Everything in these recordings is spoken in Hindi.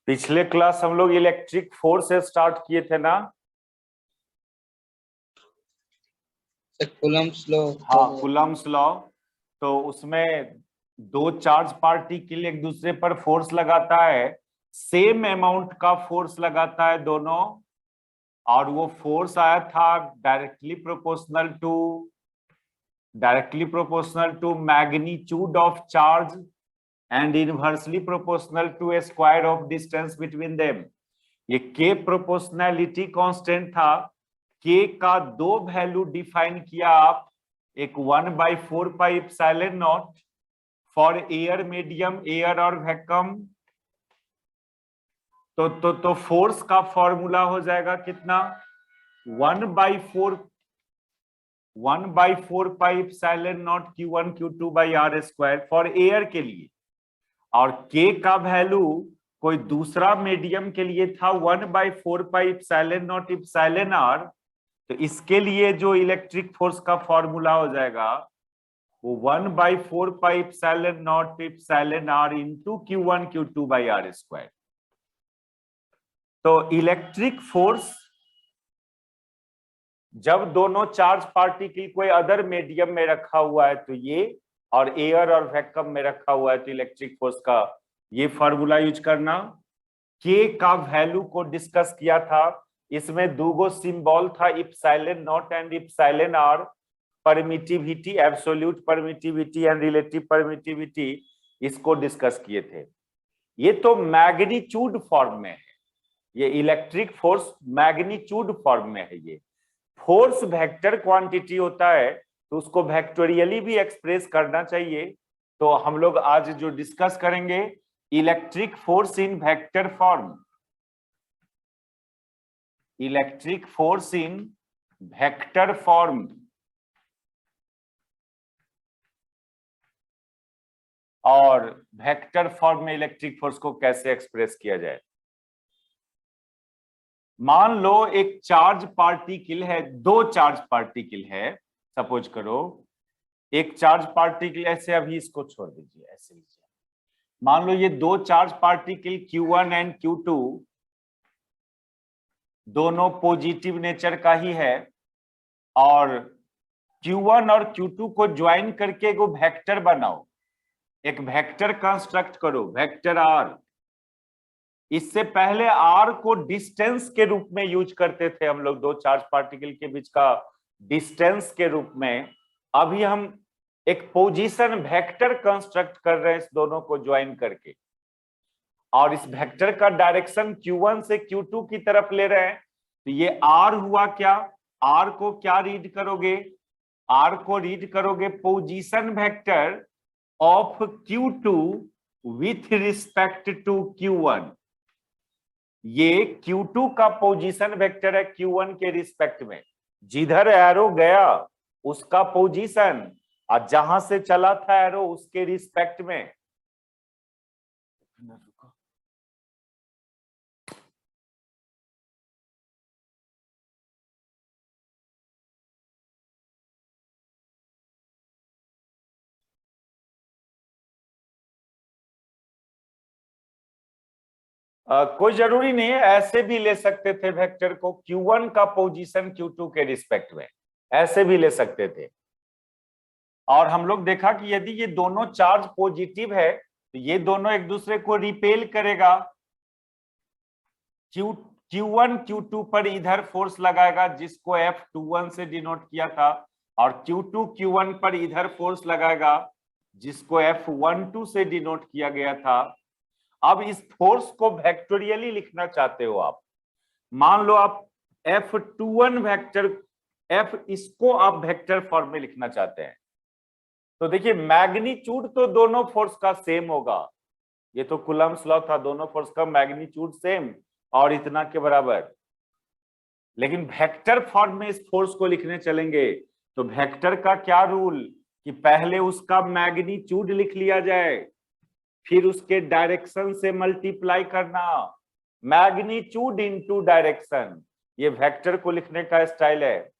पिछले क्लास हम लोग इलेक्ट्रिक फोर्स से स्टार्ट किए थे ना। Coulomb's law. हाँ, कूलम्ब्स लॉ। तो उसमें दो चार्ज पार्टिकल एक दूसरे पर फोर्स लगाता है, सेम अमाउंट का फोर्स लगाता है दोनों, और वो फोर्स आया था directly proportional to magnitude of charge and inversely proportional to a square of distance between them. ये के प्रोपोर्शनैलिटी कांस्टेंट था। के का दो वैल्यू डिफाइन किया आप, एक 1/4πε0 फॉर एयर मीडियम, एयर और वैक्यूम। तो फोर्स का फॉर्मूला हो जाएगा कितना, 1/4πε0 Q1 Q2/r² फॉर एयर के लिए, और के का वैल्यू कोई दूसरा मीडियम के लिए था 1/4πε0 तो इसके लिए जो इलेक्ट्रिक फोर्स का फॉर्मूला हो जाएगा वो 1/4πε0 इंटू Q1 Q2/r²। तो इलेक्ट्रिक फोर्स जब दोनों चार्ज पार्टिकल कोई अदर मीडियम में रखा हुआ है तो ये, और एयर और वैक्यूम में रखा हुआ है तो इलेक्ट्रिक फोर्स का ये फॉर्मूला यूज करना। के का वैल्यू को डिस्कस किया था, इसमें दो सिंबल था, epsilon naught and epsilon R. Permittivity, absolute permittivity and relative permittivity, इसको डिस्कस किए थे। ये तो मैग्नीट्यूड फॉर्म में है, ये इलेक्ट्रिक फोर्स मैग्नीट्यूड फॉर्म में है। ये फोर्स वेक्टर क्वांटिटी होता है तो उसको वेक्टोरियली भी एक्सप्रेस करना चाहिए। तो हम लोग आज जो डिस्कस करेंगे electric force in vector form, electric force in vector form, और वेक्टर फॉर्म में इलेक्ट्रिक फोर्स को कैसे एक्सप्रेस किया जाए। मान लो एक चार्ज पार्टिकल है, दो चार्ज पार्टिकल है, सपोज करो एक चार्ज पार्टिकल, ऐसे अभी इसको छोड़ दीजिए, ऐसे लीजिए। मान लो ये दो charge particle Q1 and Q2 दोनों पॉजिटिव नेचर का ही है, और Q1 और Q2 को ज्वाइन करके एक वेक्टर बनाओ, एक वेक्टर कंस्ट्रक्ट करो, वेक्टर आर। इससे पहले आर को डिस्टेंस के रूप में यूज करते थे हम लोग, दो चार्ज पार्टिकल के बीच का डिस्टेंस के रूप में। अभी हम एक पोजीशन वेक्टर कंस्ट्रक्ट कर रहे हैं इस दोनों को ज्वाइन करके, और इस वेक्टर का डायरेक्शन Q1 से Q2 की तरफ ले रहे हैं। तो ये आर हुआ क्या, आर को क्या रीड करोगे, आर को रीड करोगे position vector of Q2 with respect to Q1। ये Q2 का पोजीशन वेक्टर है Q1 के रिस्पेक्ट में, जिधर एरो गया उसका पोजीशन, और जहां से चला था एरो उसके रिस्पेक्ट में। कोई जरूरी नहीं है, ऐसे भी ले सकते थे वेक्टर को, Q1 का पोजीशन Q2 के रिस्पेक्ट में, ऐसे भी ले सकते थे। और हम लोग देखा कि यदि ये दोनों चार्ज पॉजिटिव है तो ये दोनों एक दूसरे को रिपेल करेगा। Q1 Q2 पर इधर फोर्स लगाएगा जिसको F21 से डिनोट किया था, और Q2 Q1 पर इधर फोर्स लगाएगा जिसको F12 से डिनोट किया गया था। अब इस फोर्स को वेक्टोरियली लिखना चाहते हो आप, मान लो आप F21 वेक्टर, F इसको आप वेक्टर फॉर्म में लिखना चाहते हैं, तो देखिए मैग्नीट्यूड तो दोनों फोर्स का सेम होगा। ये तो कूलम्ब्स लॉ था, दोनों फोर्स का मैग्नीट्यूड सेम और इतना के बराबर। लेकिन वेक्टर फॉर्म में इस फोर्स को लिखने चलेंगे तो वेक्टर का क्या रूल, कि पहले उसका मैग्नीट्यूड लिख लिया जाए, फिर उसके डायरेक्शन से मल्टीप्लाई करना, मैग्नीट्यूड इनटू डायरेक्शन, ये वेक्टर को लिखने का स्टाइल है।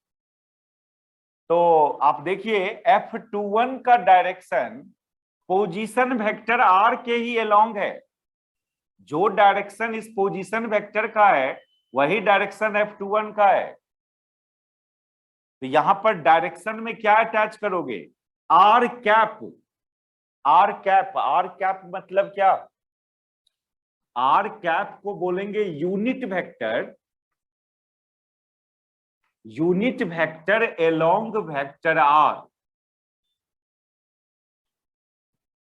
तो आप देखिए F21 का डायरेक्शन पोजीशन वेक्टर आर के ही अलोंग है, जो डायरेक्शन इस पोजीशन वेक्टर का है वही डायरेक्शन F21 का है। तो यहां पर डायरेक्शन में क्या अटैच करोगे? R cap. R cap, R cap मतलब क्या? आर कैप को बोलेंगे unit vector, unit vector along vector R.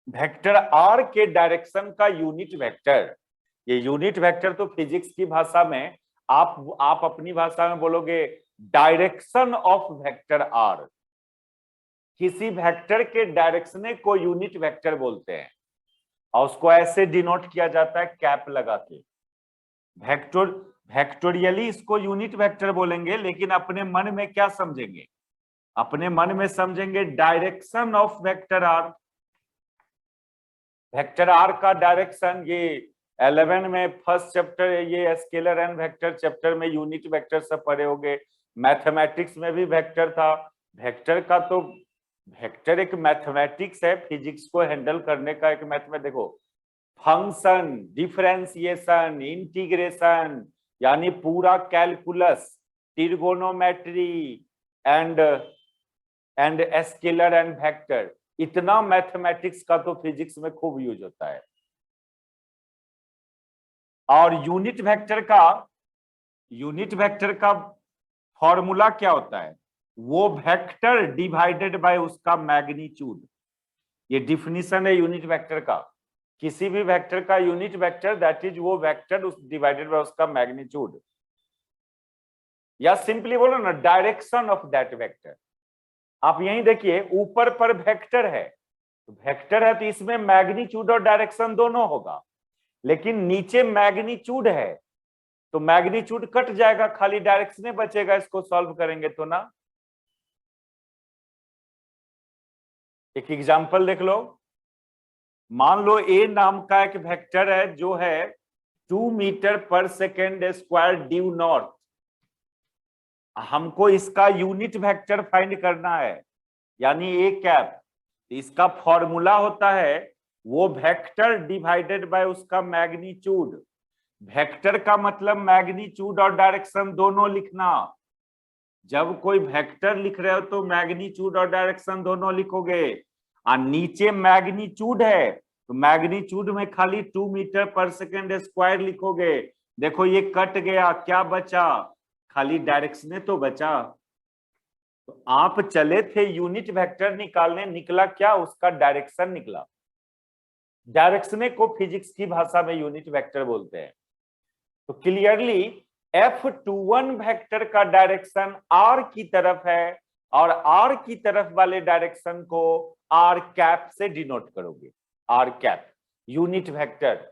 Vector R के डायरेक्शन का यूनिट वेक्टर। ये यूनिट वेक्टर तो फिजिक्स की भाषा में आप अपनी भाषा में बोलोगे डायरेक्शन ऑफ वेक्टर आर। किसी वेक्टर के डायरेक्शन को यूनिट वेक्टर बोलते हैं और उसको ऐसे डिनोट किया जाता है कैप लगा के। वेक्टोरियली इसको यूनिट वेक्टर बोलेंगे, लेकिन अपने मन में क्या समझेंगे? अपने मन में समझेंगे direction of vector R. Vector R का डायरेक्शन, ये 11 में फर्स्ट चैप्टर, ये स्केलर एंड वेक्टर चैप्टर में यूनिट वेक्टर सब पढ़े होंगे। मैथमेटिक्स में भी वेक्टर था। वेक्टर का तो वेक्टर एक मैथमेटिक्स है, फिजिक्स को हैंडल करने का एक मैथ में। देखो फंक्शन, डिफरेंशिएशन, इंटीग्रेशन, यानी पूरा calculus, trigonometry and scalar and vector, इतना मैथमेटिक्स का तो फिजिक्स में खूब यूज होता है। और यूनिट वेक्टर का फॉर्मूला क्या होता है? वो वेक्टर डिवाइडेड बाय उसका मैग्नीट्यूड। ये डिफिनीशन है यूनिट वेक्टर का। किसी भी वेक्टर का यूनिट वेक्टर दैट इज वो वेक्टर उस डिवाइडेड बाय उसका मैग्नीट्यूड, या सिंपली बोलो ना डायरेक्शन ऑफ दैट वेक्टर। आप यही देखिए ऊपर पर वेक्टर है, वेक्टर है तो इसमें मैग्नीट्यूड और डायरेक्शन दोनों होगा, लेकिन नीचे मैग्नीट्यूड है तो मैग्नीट्यूड कट जाएगा, खाली डायरेक्शन बचेगा। इसको सॉल्व करेंगे तो ना। एक एग्जांपल देख लो। मान लो ए नाम का एक वेक्टर है जो है 2 मीटर पर सेकेंड स्क्वायर ड्यू नॉर्थ। हमको इसका यूनिट वेक्टर फाइंड करना है, यानी ए कैप। इसका फॉर्मूला होता है वो वेक्टर डिवाइडेड बाय उसका मैग्नीट्यूड। वेक्टर का मतलब मैग्नीट्यूड और डायरेक्शन दोनों लिखना। जब कोई वेक्टर लिख रहे हो तो मैग्नीट्यूड और डायरेक्शन दोनों लिखोगे। और नीचे मैग्नीट्यूड है तो मैग्नीट्यूड में खाली 2 मीटर पर सेकेंड स्क्वायर लिखोगे। देखो ये कट गया, क्या बचा? खाली डायरेक्शन तो बचा। तो आप चले थे यूनिट वेक्टर निकालने, निकला क्या? उसका डायरेक्शन निकला। डायरेक्शन को फिजिक्स की भाषा में यूनिट वेक्टर बोलते हैं। तो क्लियरली F21 वेक्टर का डायरेक्शन आर की तरफ है और आर की तरफ वाले डायरेक्शन को आर कैप से डिनोट करोगे। R cap unit vector.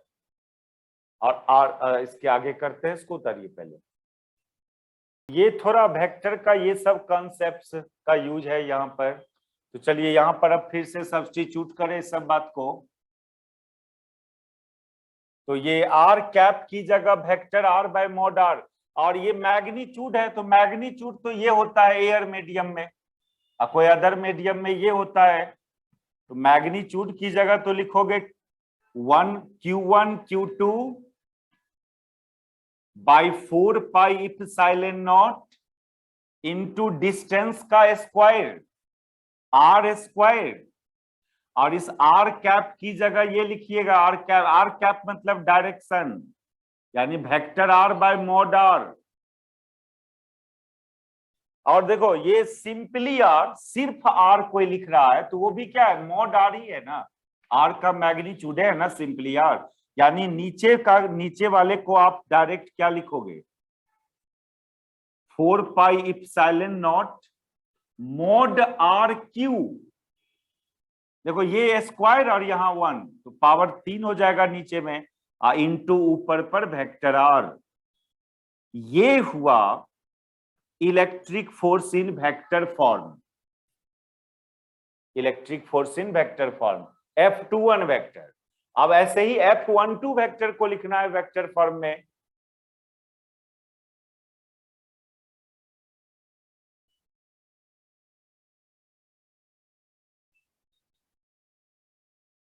और आर इसके आगे करते हैं, इसको उतारिए पहले। ये थोड़ा वेक्टर का ये सब कॉन्सेप्ट्स का यूज है यहाँ पर। तो चलिए यहाँ पर अब फिर से सब्स्टिट्यूट करें सब बात को। तो ये आर कैप की जगह vector R by mod R, और ये मैग्नीट्यूड है तो मैग्नीट्यूड तो ये होता है एयर मीडियम में, और कोई अदर मीडियम में ये होता है। तो मैग्नीट्यूड की जगह तो लिखोगे 1 Q1 Q2 by 4 pi epsilon naught into distance का स्क्वायर आर स्क्वायर। और इस आर कैप की जगह ये लिखिएगा आर कैप मतलब डायरेक्शन, यानी vector R by mod R. और देखो ये सिंपली आर, सिर्फ आर कोई लिख रहा है तो वो भी क्या है? मॉड आर ही है ना। आर का मैग्नीट्यूड है ना सिंपली आर, यानी नीचे वाले को आप डायरेक्ट क्या लिखोगे? 4 pi epsilon not mod R Q. देखो ये स्क्वायर और यहाँ 1 तो पावर 3 हो जाएगा नीचे में, इंटू ऊपर पर वेक्टर आर। ये हुआ electric force in vector form. Electric force in vector form F21 vector. अब ऐसे ही F12 वेक्टर को लिखना है वेक्टर फॉर्म में।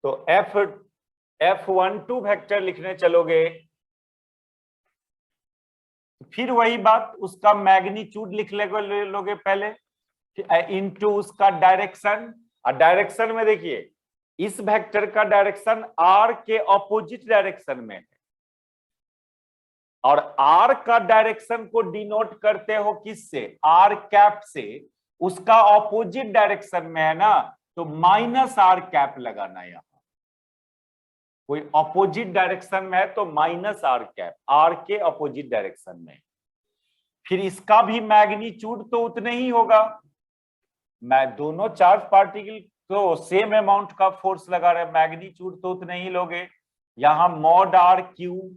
तो F12 वेक्टर लिखने चलोगे, फिर वही बात, उसका मैग्नीट्यूड लिख लोगे पहले, इनटू उसका डायरेक्शन। और डायरेक्शन में देखिए, इस वेक्टर का डायरेक्शन आर के ऑपोजिट डायरेक्शन में है, और आर का डायरेक्शन को डिनोट करते हो किससे? आर कैप से। उसका ऑपोजिट डायरेक्शन में है ना, तो माइनस आर कैप लगाना। यहां कोई ऑपोजिट डायरेक्शन में है तो माइनस आर कैप, आर के ऑपोजिट डायरेक्शन में। फिर इसका भी मैग्नीट्यूड तो उतने ही होगा, मैं दोनों चार्ज पार्टिकल तो सेम अमाउंट का फोर्स लगा रहे, मैग्नीट्यूड तो उतने ही लोगे। यहां मॉड आर क्यू,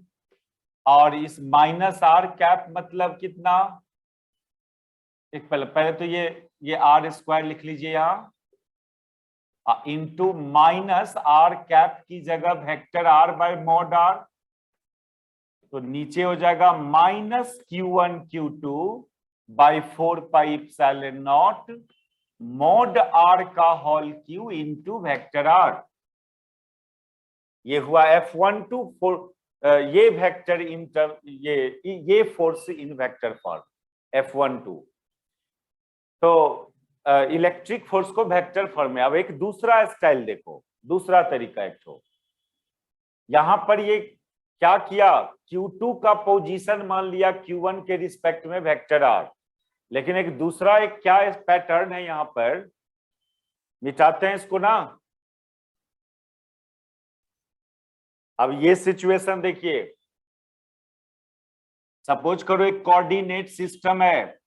और इस माइनस आर कैप मतलब कितना? एक पहले तो ये आर स्क्वायर लिख लीजिए यहां, इंटू माइनस आर कैप की जगह vector R by mod R, तो नीचे हो जाएगा minus Q1 Q2 by 4πε0 mod R का whole Q into vector R. ये हुआ F12 ये वेक्टर इंटर ये force in vector form F12। तो इलेक्ट्रिक फोर्स को वेक्टर फॉर्म में। अब एक दूसरा स्टाइल देखो, दूसरा तरीका एक तो यहां पर ये क्या किया, Q2 का पोजीशन मान लिया Q1 के रिस्पेक्ट में वेक्टर आर, लेकिन एक दूसरा एक क्या पैटर्न है यहां पर, मिटाते हैं इसको ना। अब ये सिचुएशन देखिए, सपोज करो एक कोऑर्डिनेट सिस्टम है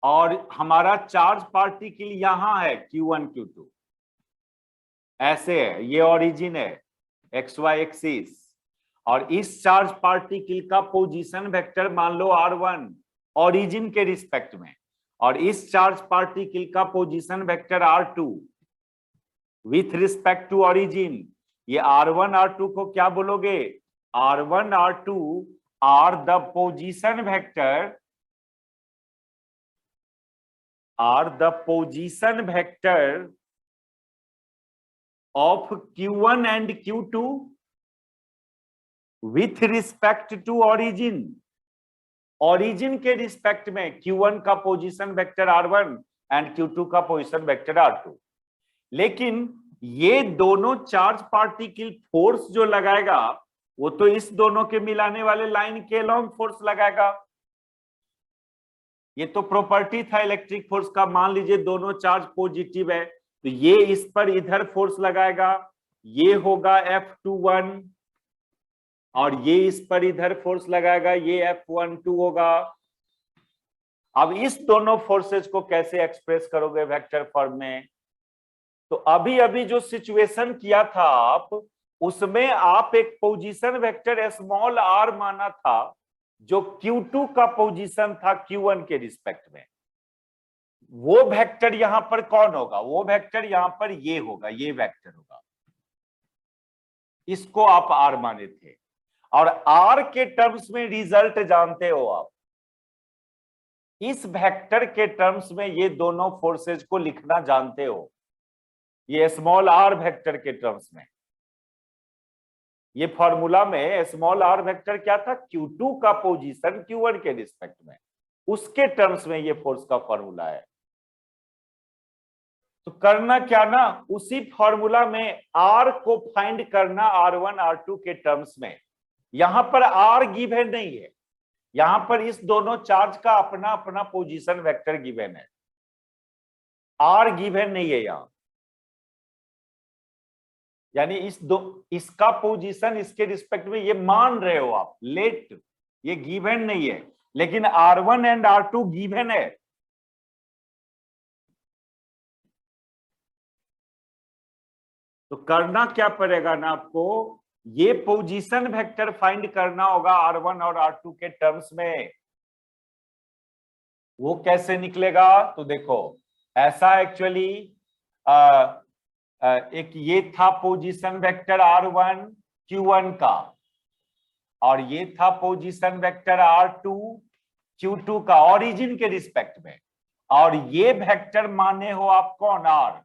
और हमारा चार्ज पार्टिकल यहां है Q1 Q2, ऐसे है, ये ओरिजिन है XY एक्सिस, और इस चार्ज पार्टिकल का पोजीशन वेक्टर मान लो R1 ओरिजिन के रिस्पेक्ट में, और इस चार्ज पार्टिकल का position vector R2 with respect to origin. ये R1 R2 को क्या बोलोगे? R1 R2 are the position vector, are the position vector of Q1 and Q2 with respect to origin. Origin के रिस्पेक्ट में Q1 का position vector R1 and Q2 का पोजीशन वेक्टर R2। लेकिन ये दोनों चार्ज पार्टिकल फोर्स जो लगाएगा वो तो इस दोनों के मिलाने वाले लाइन के लॉन्ग फोर्स लगाएगा। ये तो प्रॉपर्टी था इलेक्ट्रिक फोर्स का, मान लीजिए दोनों चार्ज पॉजिटिव है तो ये इस पर इधर फोर्स लगाएगा, ये होगा F21, और ये इस पर इधर फोर्स लगाएगा, ये F12 होगा। अब इस दोनों फोर्सेस को कैसे एक्सप्रेस करोगे वेक्टर फॉर्म में? तो अभी अभी जो सिचुएशन किया था आप, उसमें आप एक पोजीशन वेक्टर स्मॉल r माना था जो Q2 का पोजीशन था Q1 के रिस्पेक्ट में। वो वेक्टर यहां पर कौन होगा? वो वेक्टर यहां पर ये होगा, ये वेक्टर होगा, इसको आप r माने थे। और r के टर्म्स में रिजल्ट जानते हो आप, इस वेक्टर के टर्म्स में ये दोनों फोर्सेज को लिखना जानते हो, ये स्मॉल r वेक्टर के टर्म्स में। ये फॉर्मूला में स्मॉल r वेक्टर क्या था? Q2 का पोजीशन Q1 के रिस्पेक्ट में, उसके टर्म्स में ये फोर्स का फॉर्मूला है। तो करना क्या ना, उसी फॉर्मूला में r को फाइंड करना R1 R2 के टर्म्स में। यहां पर r गिवन नहीं है, यहां पर इस दोनों चार्ज का अपना अपना पोजीशन वेक्टर गिवन है, r गिवन नहीं है यहां। यानी इसका पोजीशन इसके रिस्पेक्ट में ये मान रहे हो आप, लेट, ये गिवन नहीं है, लेकिन R1 एंड R2 गिवन है। तो करना क्या पड़ेगा ना आपको, ये पोजीशन वेक्टर फाइंड करना होगा R1 और R2 के टर्म्स में। वो कैसे निकलेगा? तो देखो, ऐसा एक्चुअली एक ये था पोजीशन वेक्टर R1 Q1 का, और ये था पोजीशन वेक्टर R2 Q2 का ओरिजिन के रिस्पेक्ट में, और ये वेक्टर माने हो आप कौन? R,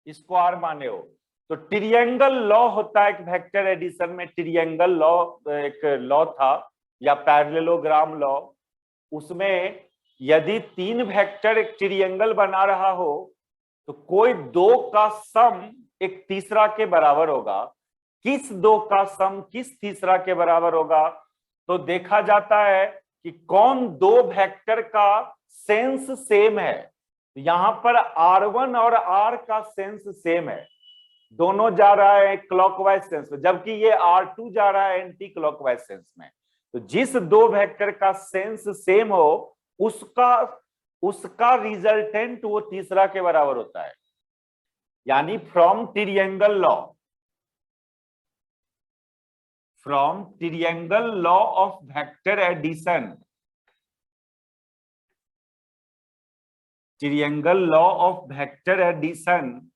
इसको R माने हो। तो ट्रिएंगल लॉ होता है एक वेक्टर एडिशन में, ट्रिएंगल लॉ एक लॉ था या पैरेललोग्राम लॉ। उसमें यदि 3 वेक्टर एक ट्रिएंगल बना रहा हो तो कोई 2 का सम एक तीसरा के बराबर होगा। किस 2 का सम किस तीसरा के बराबर होगा? तो देखा जाता है कि कौन 2 वेक्टर का सेंस सेम है। यहां पर R1 और R का सेंस सेम है, दोनों जा रहा है क्लॉकवाइज सेंस में, जबकि ये R2 जा रहा है एंटी क्लॉकवाइज सेंस में। तो जिस 2 वेक्टर का सेंस सेम हो उसका उसका रिजल्टेंट वो तीसरा के बराबर होता है। यानी from triangle law of vector addition, triangle law of vector addition,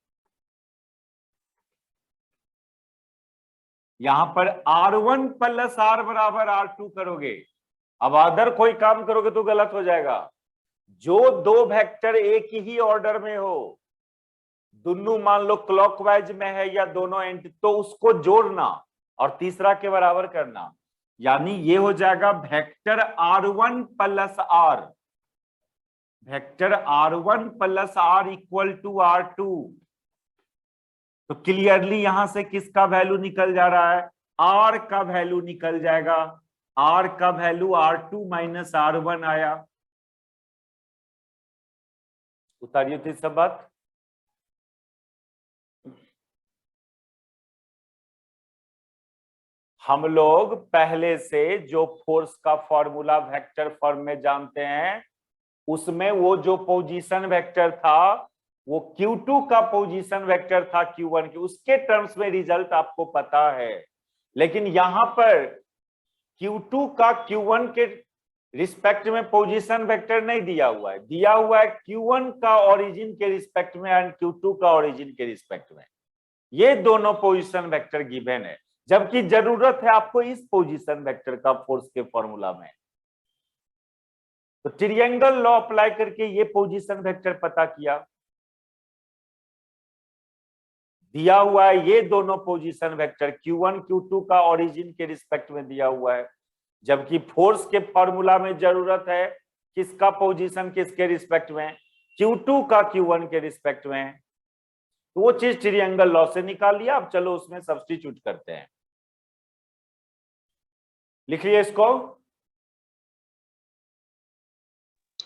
यहां पर R1 प्लस R बराबर R2 करोगे। अब अदर कोई काम करोगे तो गलत हो जाएगा। जो 2 वेक्टर एक ही ऑर्डर में हो, दोनों मान लो क्लॉकवाइज में है या दोनों एंटी, तो उसको जोड़ना और तीसरा के बराबर करना। यानी ये हो जाएगा vector R1 plus R, vector R1 plus R equal to R2। तो क्लियरली यहां से किसका वैल्यू निकल जा रहा है? R का वैल्यू निकल जाएगा। R का वैल्यू R2 माइनस R1 आया। उतारिए थी सब बात। हम लोग पहले से जो फोर्स का फॉर्मूला वेक्टर फॉर्म में जानते हैं, उसमें वो जो पोजीशन वेक्टर था वो Q2 का पोजीशन वेक्टर था Q1 की, उसके टर्म्स में रिजल्ट आपको पता है। लेकिन यहां पर Q2 का Q1 के रिस्पेक्ट में पोजीशन वेक्टर नहीं दिया हुआ है, दिया हुआ है Q1 का ओरिजिन के रिस्पेक्ट में एंड Q2 का ओरिजिन के रिस्पेक्ट में। ये दोनों पोजीशन वेक्टर गिवन है, जबकि जरूरत है आपको इस पोजीशन वेक्टर का फोर्स के फॉर्मूला में। तो ट्रिएंगल लॉ अप्लाई करके ये पोजीशन वेक्टर पता किया, दिया हुआ है ये दोनों पोजीशन वेक्टर Q1 Q2 का ओरिजिन के रिस्पेक्ट में दिया हुआ है, जबकि फोर्स के फॉर्मूला में जरूरत है किसका पोजीशन किसके रिस्पेक्ट में? Q2 का Q1 के रिस्पेक्ट में। तो वो चीज ट्रिएंगल लॉ से निकाल लिया। अब चलो उसमें सब्स्टिट्यूट करते हैं। लिख लिया इसको?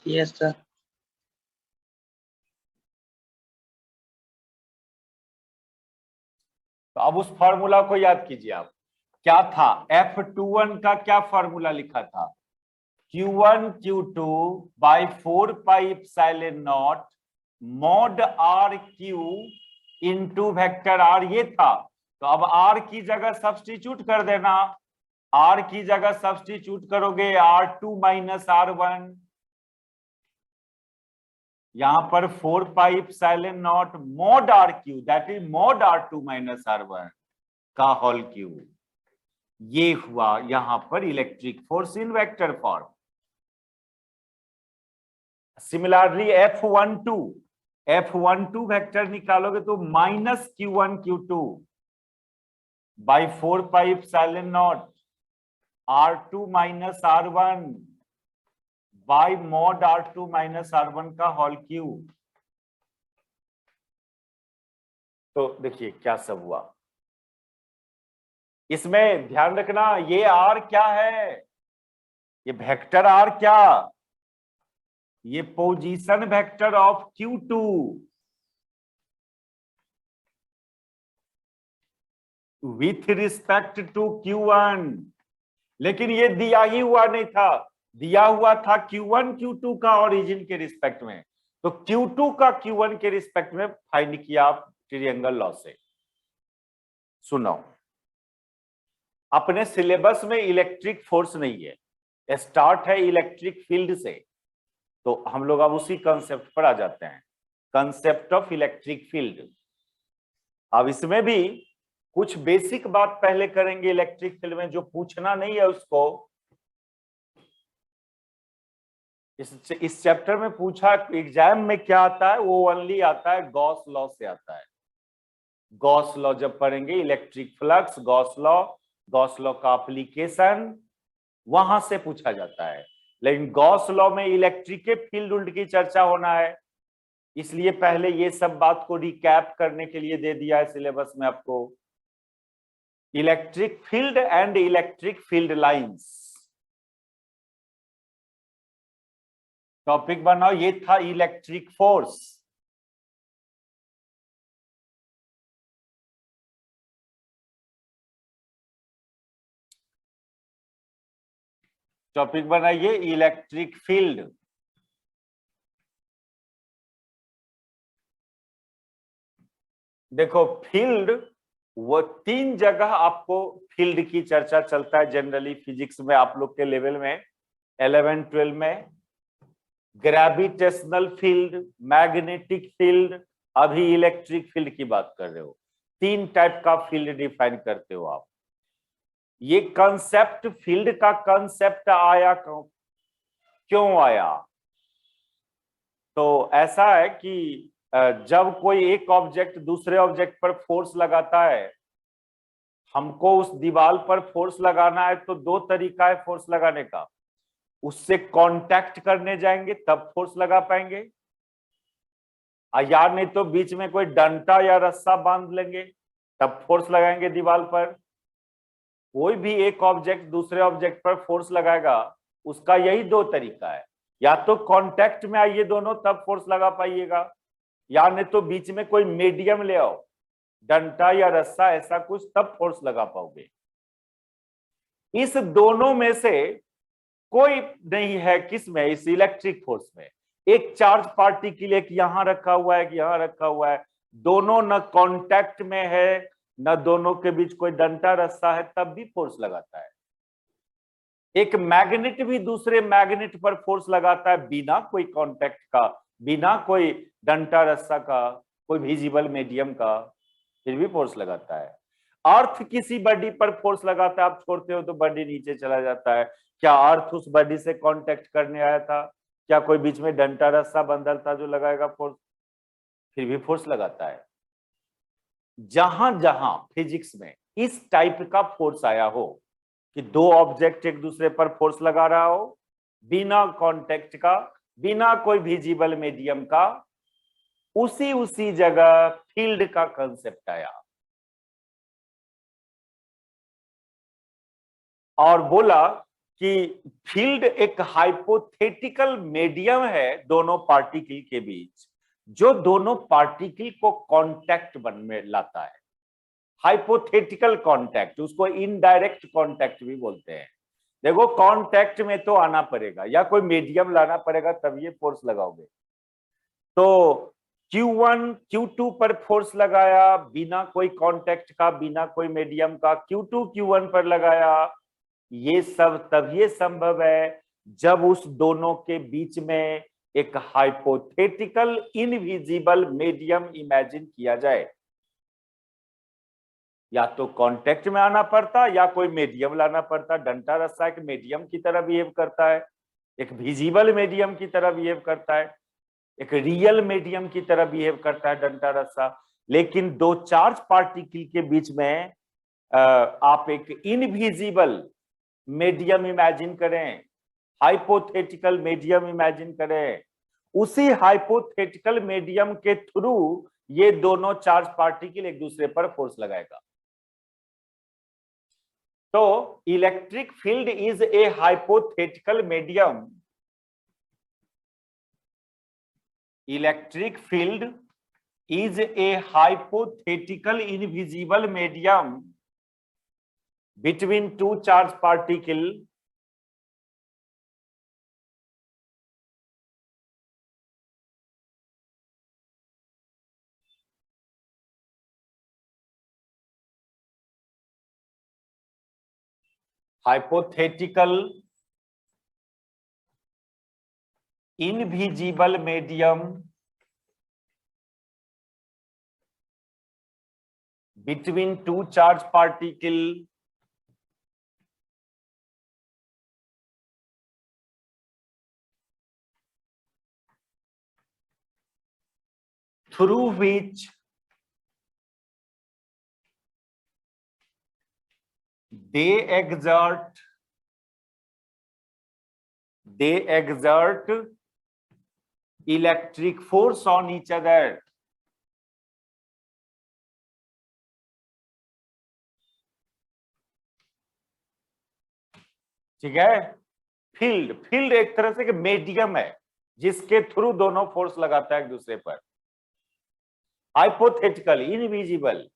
Yes sir. तो अब उस फॉर्मूला को याद कीजिए आप। क्या था? F21 का क्या फॉर्मूला लिखा था? Q1 Q2 by 4 pi epsilon not mod RQ into vector R, ये था। तो अब R की जगह सब्स्टिट्यूट कर देना। R की जगह सब्स्टिट्यूट करोगे R2 माइनस R1, यहां पर 4 pi epsilon not mod RQ, that is mod R2 minus R1 का होल क्यूब। ये हुआ यहां पर electric force in vector form. Similarly F12 vector निकालोगे तो minus Q1 Q2 by 4 pi epsilon not R2 minus R1 by mod R2 minus R1 का होल क्यूब। तो देखिए क्या सब हुआ। इसमें ध्यान रखना, ये R क्या है? ये वेक्टर R क्या? ये position vector of Q2 with respect to Q1। लेकिन ये दिया ही हुआ नहीं था, दिया हुआ था Q1 Q2 का ओरिजिन के रिस्पेक्ट में। तो Q2 का Q1 के रिस्पेक्ट में फाइंड किया आप ट्रायंगल लॉ से। सुनो, अपने सिलेबस में इलेक्ट्रिक फोर्स नहीं है, स्टार्ट है इलेक्ट्रिक फील्ड से। तो हम लोग अब उसी कंसेप्ट पर आ जाते हैं, कंसेप्ट ऑफ इलेक्ट्रिक फील्ड। अब इसमें भी कुछ बेसिक बात पहले करेंगे इलेक्ट्रिक फील्ड में, जो पूछना नहीं है उसको इस चैप्टर में पूछा, एग्जाम में क्या आता है वो ओनली आता है गॉस लॉ से आता है। गॉस लॉ जब पढ़ेंगे, इलेक्ट्रिक फ्लक्स, गॉस लॉ का एप्लीकेशन, वहां से पूछा जाता है। लेकिन गॉस लॉ में इलेक्ट्रिक के फील्ड उल्ट की चर्चा होना है, इसलिए पहले ये सब बात को रिकैप करने के लिए दे दिया है सिलेबस में आपको। Electric field and electric field lines topic बनाओ। ये था इलेक्ट्रिक फोर्स। टॉपिक बनाइए इलेक्ट्रिक फील्ड। देखो फील्ड, वो 3 जगह आपको फील्ड की चर्चा चलता है जनरली फिजिक्स में, आप लोग के लेवल में 11-12 में। ग्रेविटेशनल फील्ड, मैग्नेटिक फील्ड, अभी इलेक्ट्रिक फील्ड की बात कर रहे हो। 3 टाइप का फील्ड डिफाइन करते हो आप। ये कंसेप्ट, फील्ड का कंसेप्ट आया क्यों आया? तो ऐसा है कि जब कोई एक ऑब्जेक्ट दूसरे ऑब्जेक्ट पर फोर्स लगाता है, हमको उस दीवार पर फोर्स लगाना है तो 2 तरीका है फोर्स लगाने का। उससे कांटेक्ट करने जाएंगे तब फोर्स लगा पाएंगे, या नहीं तो बीच में कोई डंडा या रस्सा बांध लेंगे तब फोर्स लगाएंगे दीवार पर। कोई भी एक ऑब्जेक्ट दूसरे ऑब्जेक्ट पर फोर्स लगाएगा, उसका यही 2 तरीका है। या तो कांटेक्ट में आइए दोनों तब फोर्स लगा पाइएगा, या नहीं तो बीच में कोई मीडियम ले आओ, डंडा या रस्सा ऐसा कुछ, तब फोर्स लगा पाओगे। इस दोनों में से कोई नहीं है किसमें? इस इलेक्ट्रिक फोर्स में। एक चार्ज पार्टिकल एक यहां रखा हुआ है, यहां रखा हुआ है, दोनों न कांटेक्ट में है न दोनों के बीच कोई डंडा रस्सा है, तब भी फोर्स लगाता है। एक मैग्नेट भी दूसरे मैग्नेट पर फोर्स लगाता है बिना कोई कांटेक्ट का, बिना कोई डंडा रस्सा का, कोई विजिबल मीडियम का, फिर भी फोर्स लगाता है। अर्थ किसी बॉडी पर फोर्स लगाता है, आप छोड़ते हो तो बॉडी नीचे चला जाता है। क्या अर्थ उस बॉडी से कांटेक्ट करने आया था? क्या कोई बीच में डंडा रस्सा बंधल था जो लगाएगा फोर्स? फिर भी फोर्स लगाता है। जहां जहां फिजिक्स में इस टाइप का फोर्स आया हो कि 2 ऑब्जेक्ट एक दूसरे पर फोर्स लगा रहा हो बिना कांटेक्ट का, बिना कोई विजिबल मीडियम का, उसी जगह फील्ड का कंसेप्ट आया और बोला कि फील्ड एक हाइपोथेटिकल मीडियम है दोनों पार्टिकल के बीच, जो दोनों पार्टिकल को कांटेक्ट में लाता है। हाइपोथेटिकल कांटेक्ट, उसको इनडायरेक्ट कांटेक्ट भी बोलते हैं। देखो कांटेक्ट में तो आना पड़ेगा या कोई मीडियम लाना पड़ेगा तब ये फोर्स लगाओगे। तो Q1 Q2 पर फोर्स लगाया बिना कोई कांटेक्ट का, बिना कोई मीडियम का, Q2 Q1 पर लगाया, ये सब तभी संभव है जब उस दोनों के बीच में एक हाइपोथेटिकल इनविजिबल मीडियम इमेजिन किया जाए। या तो कांटेक्ट में आना पड़ता या कोई मीडियम लाना पड़ता। डंडा रस्सा एक मीडियम की तरह बिहेव करता है, एक विजिबल मीडियम की तरह बिहेव करता है, एक रियल मीडियम की तरह बिहेव करता है डंडा रस्सा। लेकिन 2 चार्ज पार्टिकल के बीच में आप एक इनविजिबल मीडियम इमेजिन करें, हाइपोथेटिकल मीडियम इमेजिन करें, उसी हाइपोथेटिकल मीडियम के थ्रू ये दोनों चार्ज पार्टिकल एक दूसरे पर फोर्स लगाएगा। तो electric field is a hypothetical medium. Electric field is a hypothetical invisible medium between 2 charged particles hypothetical invisible medium between 2 charged particles through which they exert electric force on each other. ठीक है, फील्ड एक तरह से मीडियम है जिसके थ्रू दोनों फोर्स लगाता है एक दूसरे पर। हाइपोथेटिकल, इनविजिबल,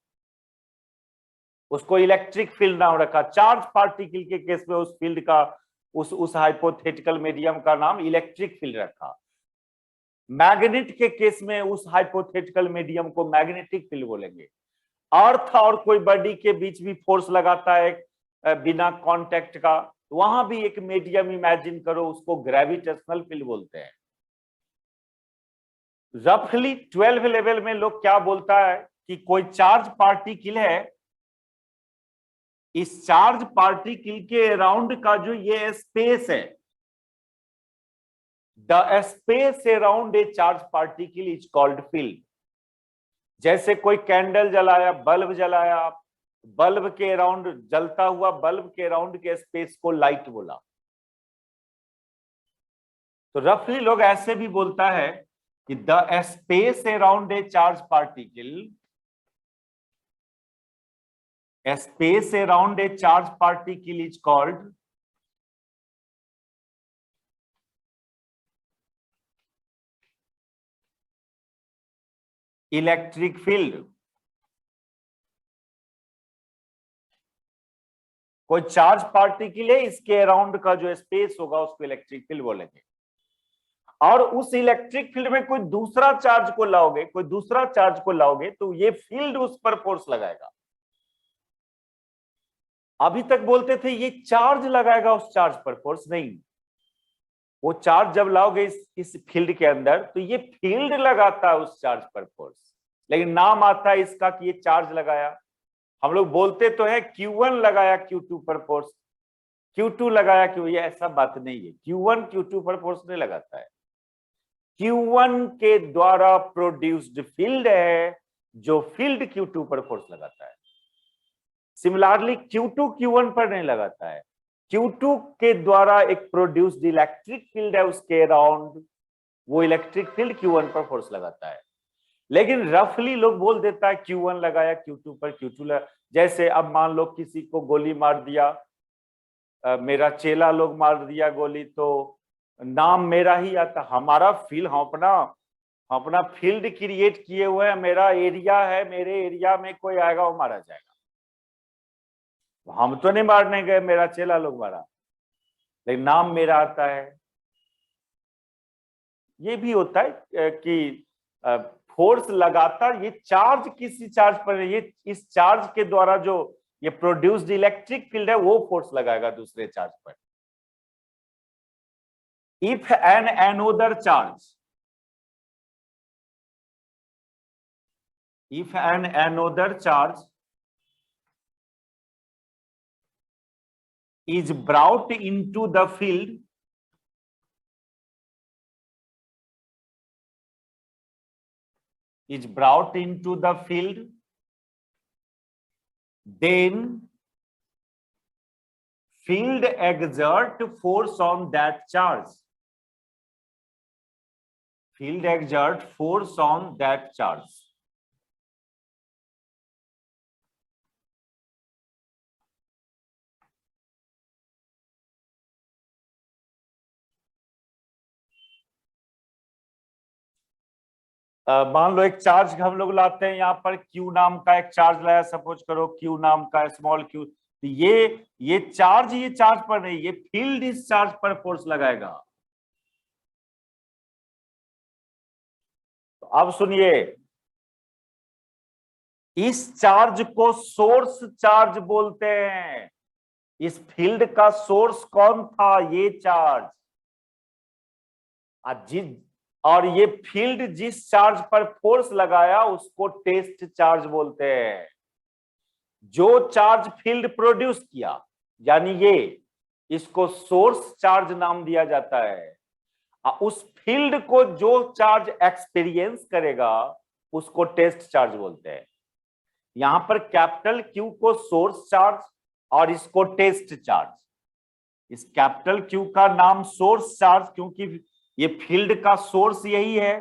उसको इलेक्ट्रिक फील्ड नाम रखा। चार्ज पार्टिकल के केस में उस फील्ड का, उस हाइपोथेटिकल मीडियम का नाम इलेक्ट्रिक फील्ड रखा। मैग्नेट के केस में उस हाइपोथेटिकल मीडियम को मैग्नेटिक फील्ड बोलेंगे। अर्थ और कोई बॉडी के बीच भी फोर्स लगाता है बिना कांटेक्ट का, वहां भी एक मीडियम इमेजिन करो, उसको ग्रेविटेशनल फील्ड बोलते हैं। रफली 12 लेवल में लोग क्या बोलता है कि कोई चार्ज पार्टिकल है, इस चार्ज पार्टिकल के अराउंड का जो ये स्पेस है, the space around a charge particle is called field. जैसे कोई कैंडल जलाया, बल्ब जलाया, बल्ब के अराउंड, जलता हुआ बल्ब के अराउंड के स्पेस को लाइट बोला। तो रफली लोग ऐसे भी बोलता है कि the space around a charge particle, space around a charge particle is called electric field। कोई चार्ज पार्टिकल है, इसके अराउंड का जो स्पेस होगा उसको इलेक्ट्रिक फील्ड बोलेंगे। और उस इलेक्ट्रिक फील्ड में कोई दूसरा चार्ज को लाओगे, कोई दूसरा चार्ज को लाओगे तो ये फील्ड उस पर फोर्स लगाएगा। अभी तक बोलते थे ये चार्ज लगाएगा उस चार्ज पर फोर्स, नहीं, वो चार्ज जब लाओगे इस फील्ड के अंदर तो ये फील्ड लगाता है उस चार्ज पर फोर्स, लेकिन नाम आता है इसका कि ये चार्ज लगाया। हम लोग बोलते तो है Q1 लगाया Q2 पर फोर्स, Q2 लगाया क्यों, ये ऐसा बात नहीं है। Q1 Q2 पर फोर्स नहीं लगाता है, Q1 के द्वारा प्रोड्यूस्ड फील्ड है जो फील्ड Q2 पर फोर्स लगाता है। सिमिलरली Q2 Q1 पर नहीं लगाता है, Q2 के द्वारा एक प्रोड्यूस्ड इलेक्ट्रिक फील्ड है उसके अराउंड, वो इलेक्ट्रिक फील्ड Q1 पर फोर्स लगाता है। लेकिन रफली लोग बोल देता है Q1 लगाया Q2 पर, Q2 लगा। जैसे अब मान लो किसी को गोली मार दिया, मेरा चेला लोग मार दिया गोली, तो नाम मेरा ही आता, हमारा फील्ड, हम अपना फील्ड क्रिएट किए हुए हैं, मेरा एरिया है, मेरे एरिया में कोई आएगा वो मारा जाएगा। हम तो नहीं मारने गए, मेरा चेला लोग मारा, लेकिन नाम मेरा आता है। ये भी होता है कि फोर्स लगाता, ये चार्ज किसी चार्ज पर, ये इस चार्ज के द्वारा जो ये प्रोड्यूस्ड इलेक्ट्रिक फील्ड है वो फोर्स लगाएगा दूसरे चार्ज पर। If an another charge, if an another charge is brought into the field, then field exert force on that charge, field exert force on that charge। मान लो एक चार्ज हम लोग लाते हैं, यहाँ पर Q नाम का एक चार्ज लाया, सपोज करो Q नाम का स्मॉल q, तो ये चार्ज पर नहीं, ये फील्ड इस चार्ज पर फोर्स लगाएगा। तो अब सुनिए, इस चार्ज को सोर्स चार्ज बोलते हैं। इस फील्ड का सोर्स कौन था, ये चार्ज। और ये फील्ड जिस चार्ज पर फोर्स लगाया उसको टेस्ट चार्ज बोलते हैं। जो चार्ज फील्ड प्रोड्यूस किया, यानी ये, इसको सोर्स चार्ज नाम दिया जाता है। उस फील्ड को जो चार्ज एक्सपीरियंस करेगा उसको टेस्ट चार्ज बोलते हैं। यहां पर कैपिटल Q को सोर्स चार्ज और इसको टेस्ट चार्ज। इस कैपिटल Q का नाम सोर्स चार्ज, क्योंकि ये फील्ड का सोर्स यही है।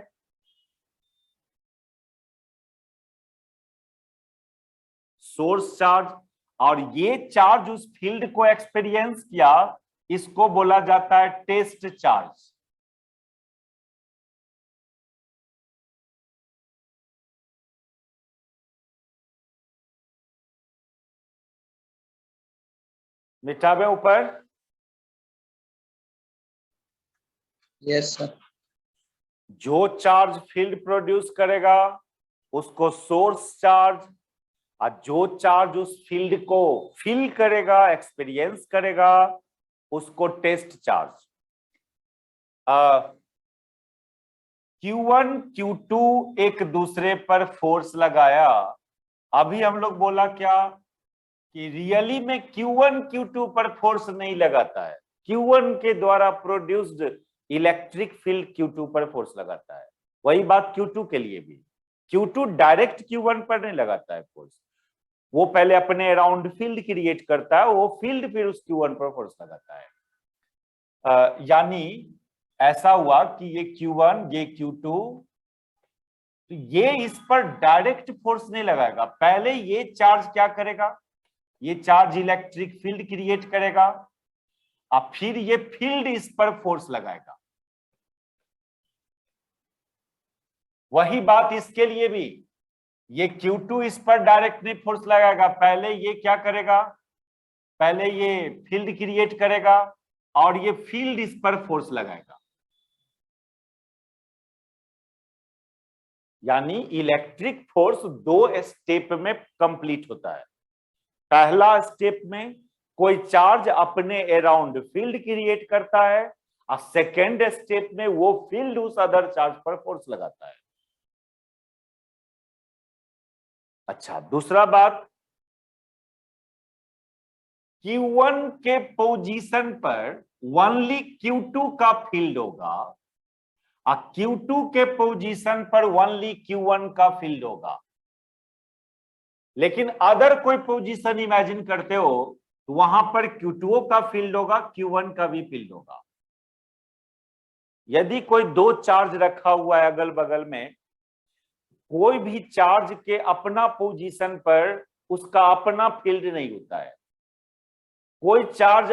सोर्स चार्ज, और ये चार्ज उस फील्ड को एक्सपीरियंस किया, इसको बोला जाता है टेस्ट चार्ज। मिटावे ऊपर। Yes sir. जो चार्ज फील्ड प्रोड्यूस करेगा उसको सोर्स चार्ज, और जो चार्ज उस फील्ड को फील करेगा, एक्सपीरियंस करेगा, उसको टेस्ट चार्ज। Q1 Q2 एक दूसरे पर फोर्स लगाया। अभी हम लोग बोला क्या कि रियली में Q1 Q2 पर फोर्स नहीं लगाता है, Q1 के द्वारा प्रोड्यूस्ड इलेक्ट्रिक फील्ड Q2 पर फोर्स लगाता है। वही बात Q2 के लिए भी, Q2 डायरेक्ट Q1 पर नहीं लगाता है फोर्स, वो पहले अपने अराउंड फील्ड क्रिएट करता है, वो फील्ड फिर उस Q1 पर फोर्स लगाता है। यानी ऐसा हुआ कि ये Q1 ये Q2, तो ये इस पर डायरेक्ट फोर्स नहीं लगाएगा, पहले ये चार्ज क्या करेगा, ये चार्ज इलेक्ट्रिक फील्ड क्रिएट करेगा, और फिर ये फील्ड इस पर फोर्स लगाएगा। वही बात इसके लिए भी, ये Q2 इस पर डायरेक्ट नहीं फोर्स लगाएगा, पहले ये क्या करेगा, पहले ये फील्ड क्रिएट करेगा और ये फील्ड इस पर फोर्स लगाएगा। यानी इलेक्ट्रिक फोर्स दो स्टेप में कंप्लीट होता है। पहला स्टेप में कोई चार्ज अपने अराउंड फील्ड क्रिएट करता है, और सेकेंड स्टेप में वो फील्ड उस अदर चार्ज पर फोर्स लगाता है। अच्छा, दूसरा बात, Q1 के पोजीशन पर ओनली Q2 का फील्ड होगा, और Q2 के पोजीशन पर ओनली Q1 का फील्ड होगा। लेकिन अदर कोई पोजीशन इमेजिन करते हो तो वहां पर Q2 का फील्ड होगा, Q1 का भी फील्ड होगा। यदि कोई दो चार्ज रखा हुआ है अगल बगल में, कोई भी चार्ज के अपना पोजीशन पर उसका अपना फील्ड नहीं होता है। कोई चार्ज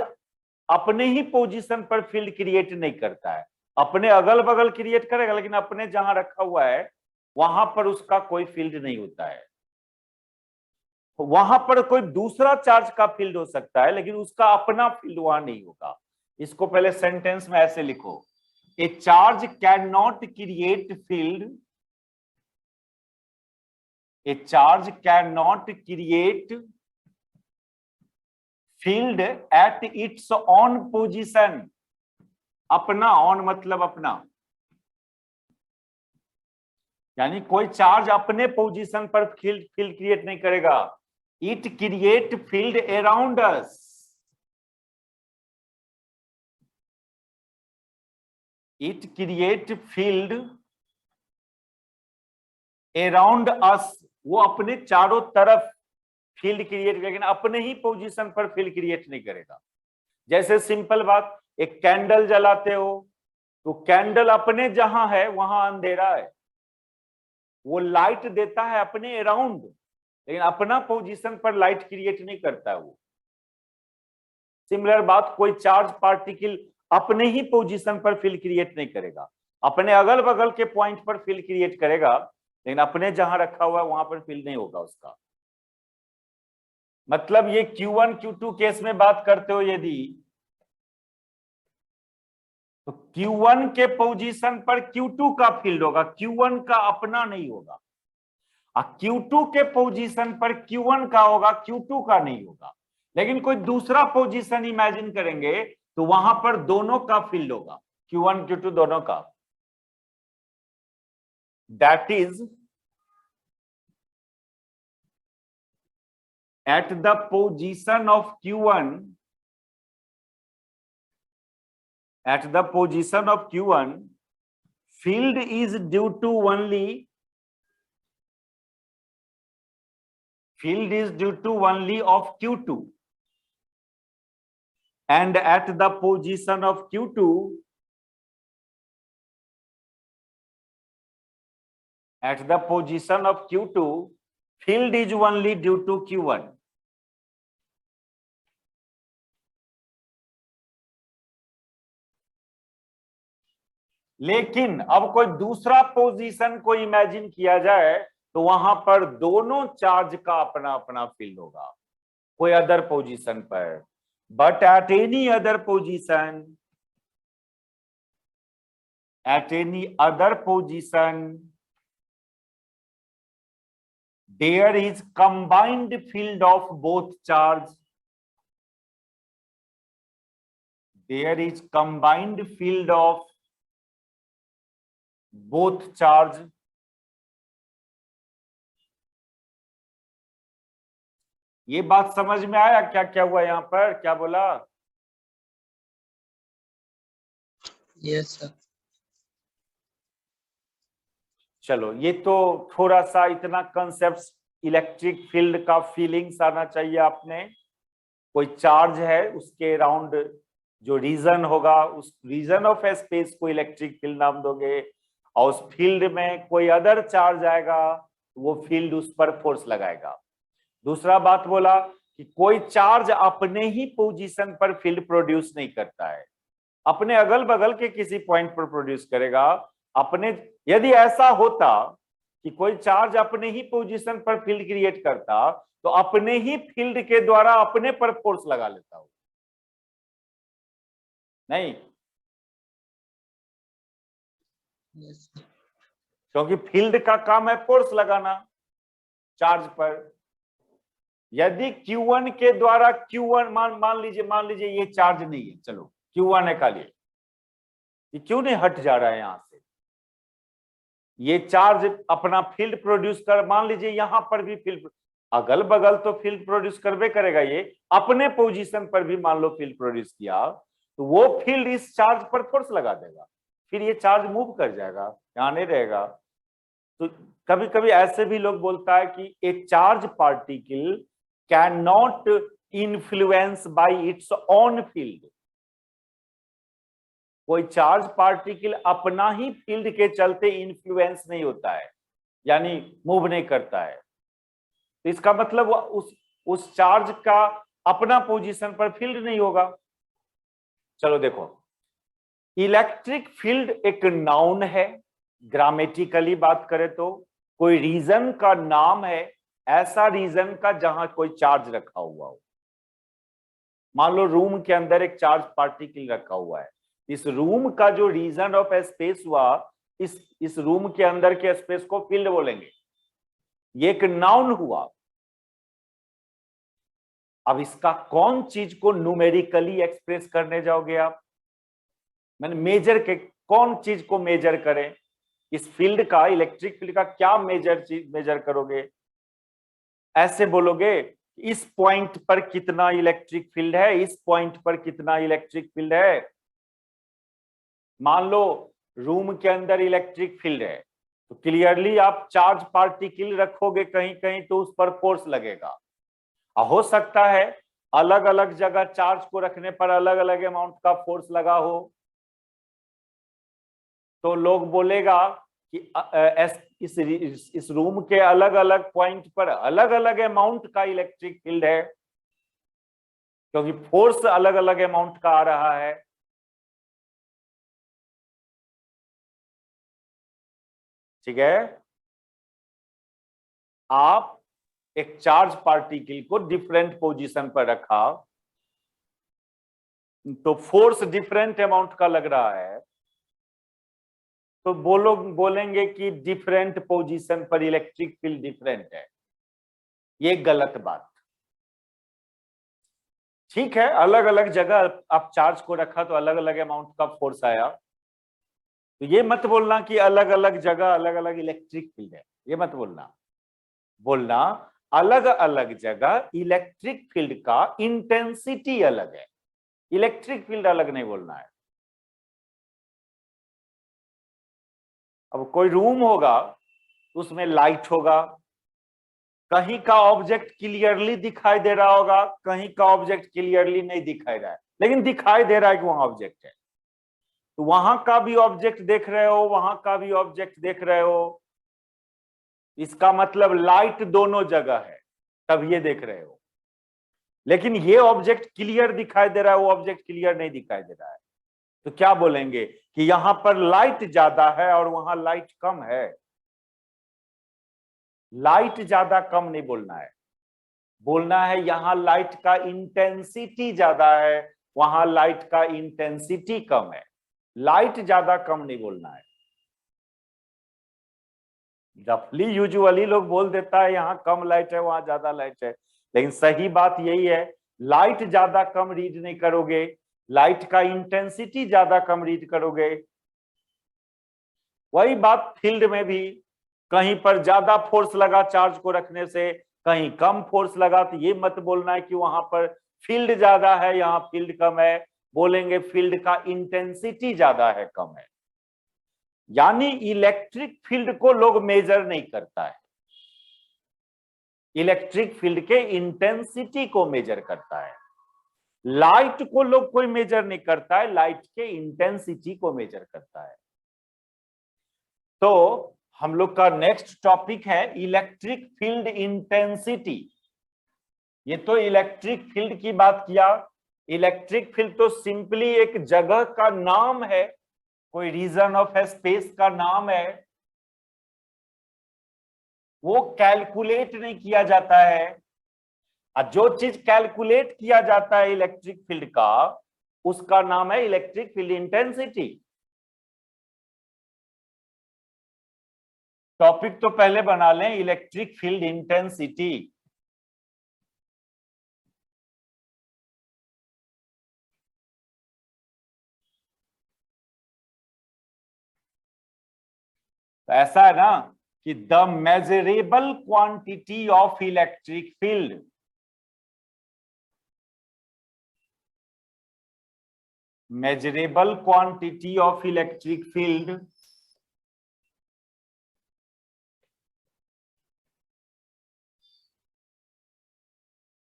अपने ही पोजीशन पर फील्ड क्रिएट नहीं करता है, अपने अगल बगल क्रिएट करेगा, लेकिन अपने जहां रखा हुआ है वहां पर उसका कोई फील्ड नहीं होता है। वहां पर कोई दूसरा चार्ज का फील्ड हो सकता है, लेकिन उसका अपना फील्ड वहां नहीं होगा। इसको पहले सेंटेंस में ऐसे लिखो, ए charge can not create field, A charge can not create field at its on position. अपना, ऑन मतलब अपना, यानी कोई चार्ज अपने पोजीशन पर फील्ड क्रिएट नहीं करेगा। It create field around us. It create field around us, वो अपने चारों तरफ फील्ड क्रिएट करेगा, लेकिन अपने ही पोजीशन पर फील्ड क्रिएट नहीं करेगा। जैसे सिंपल बात, एक कैंडल जलाते हो तो कैंडल अपने जहां है वहां अंधेरा है, वो लाइट देता है अपने अराउंड, लेकिन अपना पोजीशन पर लाइट क्रिएट नहीं करता है वो। सिमिलर बात, कोई चार्ज पार्टिकल अपने ही पोजीशन पर फील्ड क्रिएट नहीं करेगा, अपने अगल बगल के पॉइंट पर फील्ड क्रिएट करेगा, लेकिन अपने जहां रखा हुआ है वहां पर फील्ड नहीं होगा उसका। मतलब ये Q1 Q2 केस में बात करते हो यदि, तो Q1 के पोजीशन पर Q2 का फील्ड होगा, Q1 का अपना नहीं होगा, और Q2 के पोजीशन पर Q1 का होगा, Q2 का नहीं होगा। लेकिन कोई दूसरा पोजीशन इमेजिन करेंगे तो वहां पर दोनों का फील्ड होगा, Q1 Q2 दोनों का। That is at the position of Q1, at the position of Q1, field is due to only, field is due to only of Q2, and at the position of Q2, field is only due to Q1. लेकिन अब कोई दूसरा पोजीशन को इमेजिन किया जाए तो वहां पर दोनों चार्ज का अपना अपना फील्ड होगा कोई अदर पोजीशन पर, but at any other position there is combined field of both charge. There is combined field of both charge. ये बात समझ में आया क्या क्या हुआ यहाँ पर, क्या बोला? Yes, sir. चलो, ये तो थोड़ा सा इतना कंसेप्ट इलेक्ट्रिक फील्ड का फीलिंग्स आना चाहिए आपने। कोई चार्ज है, उसके अराउंड जो रीजन होगा, उस रीजन ऑफ स्पेस को इलेक्ट्रिक फील्ड नाम दोगे, और उस फील्ड में कोई अदर चार्ज आएगा, वो फील्ड उस पर फोर्स लगाएगा। दूसरा बात बोला कि कोई चार्ज अपने ही पोजीशन पर फील्ड प्रोड्यूस नहीं करता है, अपने अगल बगल के किसी पॉइंट पर प्रोड्यूस करेगा। अपने यदि ऐसा होता कि कोई चार्ज अपने ही पोजीशन पर फील्ड क्रिएट करता तो अपने ही फील्ड के द्वारा अपने पर फोर्स लगा लेता हो, नहीं? Yes, sir. क्योंकि फील्ड का काम है फोर्स लगाना चार्ज पर। यदि Q1 के द्वारा Q1 मान लीजिए ये चार्ज नहीं है, चलो Q1 है खाली, ये क्यों नहीं हट जा रहा है यहां से? ये चार्ज अपना फील्ड प्रोड्यूस कर, मान लीजिए यहां पर भी फील्ड, अगल बगल तो फील्ड प्रोड्यूस करबे करेगा, ये अपने पोजीशन पर भी मान लो फील्ड प्रोड्यूस किया, तो वो फील्ड इस चार्ज पर फोर्स लगा देगा, फिर ये चार्ज मूव कर जाएगा, यहां नहीं रहेगा। तो कभी कभी ऐसे भी लोग बोलता है कि ए charge particle can not influence by its own field. कोई चार्ज पार्टिकल अपना ही फील्ड के चलते इन्फ्लुएंस नहीं होता है, यानी मूव नहीं करता है। तो इसका मतलब उस चार्ज का अपना पोजीशन पर फील्ड नहीं होगा। चलो देखो, इलेक्ट्रिक फील्ड एक नाउन है, ग्रामेटिकली बात करें तो कोई रीजन का नाम है, ऐसा रीजन का जहां कोई चार्ज रखा हुआ हो। मान लो रूम के अंदर एक चार्ज पार्टिकल रखा हुआ है, इस रूम का जो रीजन ऑफ स्पेस हुआ, इस रूम के अंदर के स्पेस को फील्ड बोलेंगे, ये एक नाउन हुआ। अब इसका कौन चीज को न्यूमेरिकली एक्सप्रेस करने जाओगे आप? मैंने मेजर के कौन चीज को मेजर करें? इस फील्ड का, इलेक्ट्रिक फील्ड का क्या मेजर करोगे? ऐसे बोलोगे इस पॉइंट पर कितना इलेक्ट्रिक फील्ड है, इस पॉइंट पर कितना इलेक्ट्रिक फील्ड है। मान लो रूम के अंदर इलेक्ट्रिक फील्ड है, तो क्लियरली आप चार्ज पार्टिकल रखोगे कहीं कहीं तो उस पर फोर्स लगेगा। हो सकता है अलग अलग जगह चार्ज को रखने पर अलग अलग अमाउंट का फोर्स लगा हो, तो लोग बोलेगा कि इस रूम के अलग अलग पॉइंट पर अलग अलग अमाउंट का इलेक्ट्रिक फील्ड है, क्योंकि फोर्स अलग अलग अमाउंट का आ रहा है। ठीक है, आप एक चार्ज पार्टिकल को डिफरेंट पोजीशन पर रखा तो फोर्स डिफरेंट अमाउंट का लग रहा है, तो बोलेंगे कि डिफरेंट पोजीशन पर इलेक्ट्रिक फील्ड डिफरेंट है। ये गलत बात। ठीक है, अलग अलग जगह आप चार्ज को रखा तो अलग अलग अमाउंट का फोर्स आया, तो ये मत बोलना कि अलग अलग जगह अलग अलग इलेक्ट्रिक फील्ड है, ये मत बोलना अलग अलग जगह इलेक्ट्रिक फील्ड का इंटेंसिटी अलग है, इलेक्ट्रिक फील्ड अलग नहीं बोलना है। अब कोई रूम होगा, उसमें लाइट होगा, कहीं का ऑब्जेक्ट क्लियरली दिखाई दे रहा होगा, कहीं का ऑब्जेक्ट क्लियरली नहीं दिखाई रहा है, लेकिन दिखाई दे रहा है कि वहां ऑब्जेक्ट है। तो वहां का भी ऑब्जेक्ट देख रहे हो, वहां का भी ऑब्जेक्ट देख रहे हो, इसका मतलब लाइट दोनों जगह है, तब ये देख रहे हो। लेकिन ये ऑब्जेक्ट क्लियर दिखाई दे रहा है, वो ऑब्जेक्ट क्लियर नहीं दिखाई दे रहा है, तो क्या बोलेंगे कि यहां पर लाइट ज्यादा है और वहां लाइट कम है। लाइट ज्यादा कम नहीं बोलना है, बोलना है यहां लाइट का इंटेंसिटी ज्यादा है, वहां लाइट का इंटेंसिटी कम है। लाइट ज्यादा कम नहीं बोलना है। रफली यूजुअली लोग बोल देता है यहां कम लाइट है वहां ज्यादा लाइट है, लेकिन सही बात यही है, लाइट ज्यादा कम रीड नहीं करोगे, लाइट का इंटेंसिटी ज्यादा कम रीड करोगे। वही बात फील्ड में भी, कहीं पर ज्यादा फोर्स लगा चार्ज को रखने से, कहीं कम फोर्स लगा, तो ये मत बोलना है कि वहां पर फील्ड ज्यादा है यहाँ फील्ड कम है, बोलेंगे फील्ड का इंटेंसिटी ज्यादा है कम है। यानी इलेक्ट्रिक फील्ड को लोग मेजर नहीं करता है, इलेक्ट्रिक फील्ड के इंटेंसिटी को मेजर करता है। लाइट को लोग कोई मेजर नहीं करता है, लाइट के इंटेंसिटी को मेजर करता है। तो हम लोग का नेक्स्ट टॉपिक है इलेक्ट्रिक फील्ड इंटेंसिटी। ये तो इलेक्ट्रिक फील्ड की बात किया। इलेक्ट्रिक फील्ड तो सिंपली एक जगह का नाम है, कोई रीजन ऑफ स्पेस का नाम है, वो कैलकुलेट नहीं किया जाता है। और जो चीज कैलकुलेट किया जाता है इलेक्ट्रिक फील्ड का, उसका नाम है इलेक्ट्रिक फील्ड इंटेंसिटी। टॉपिक तो पहले बना लें, इलेक्ट्रिक फील्ड इंटेंसिटी। तो ऐसा है ना कि the measurable quantity of electric field, measurable quantity of electric field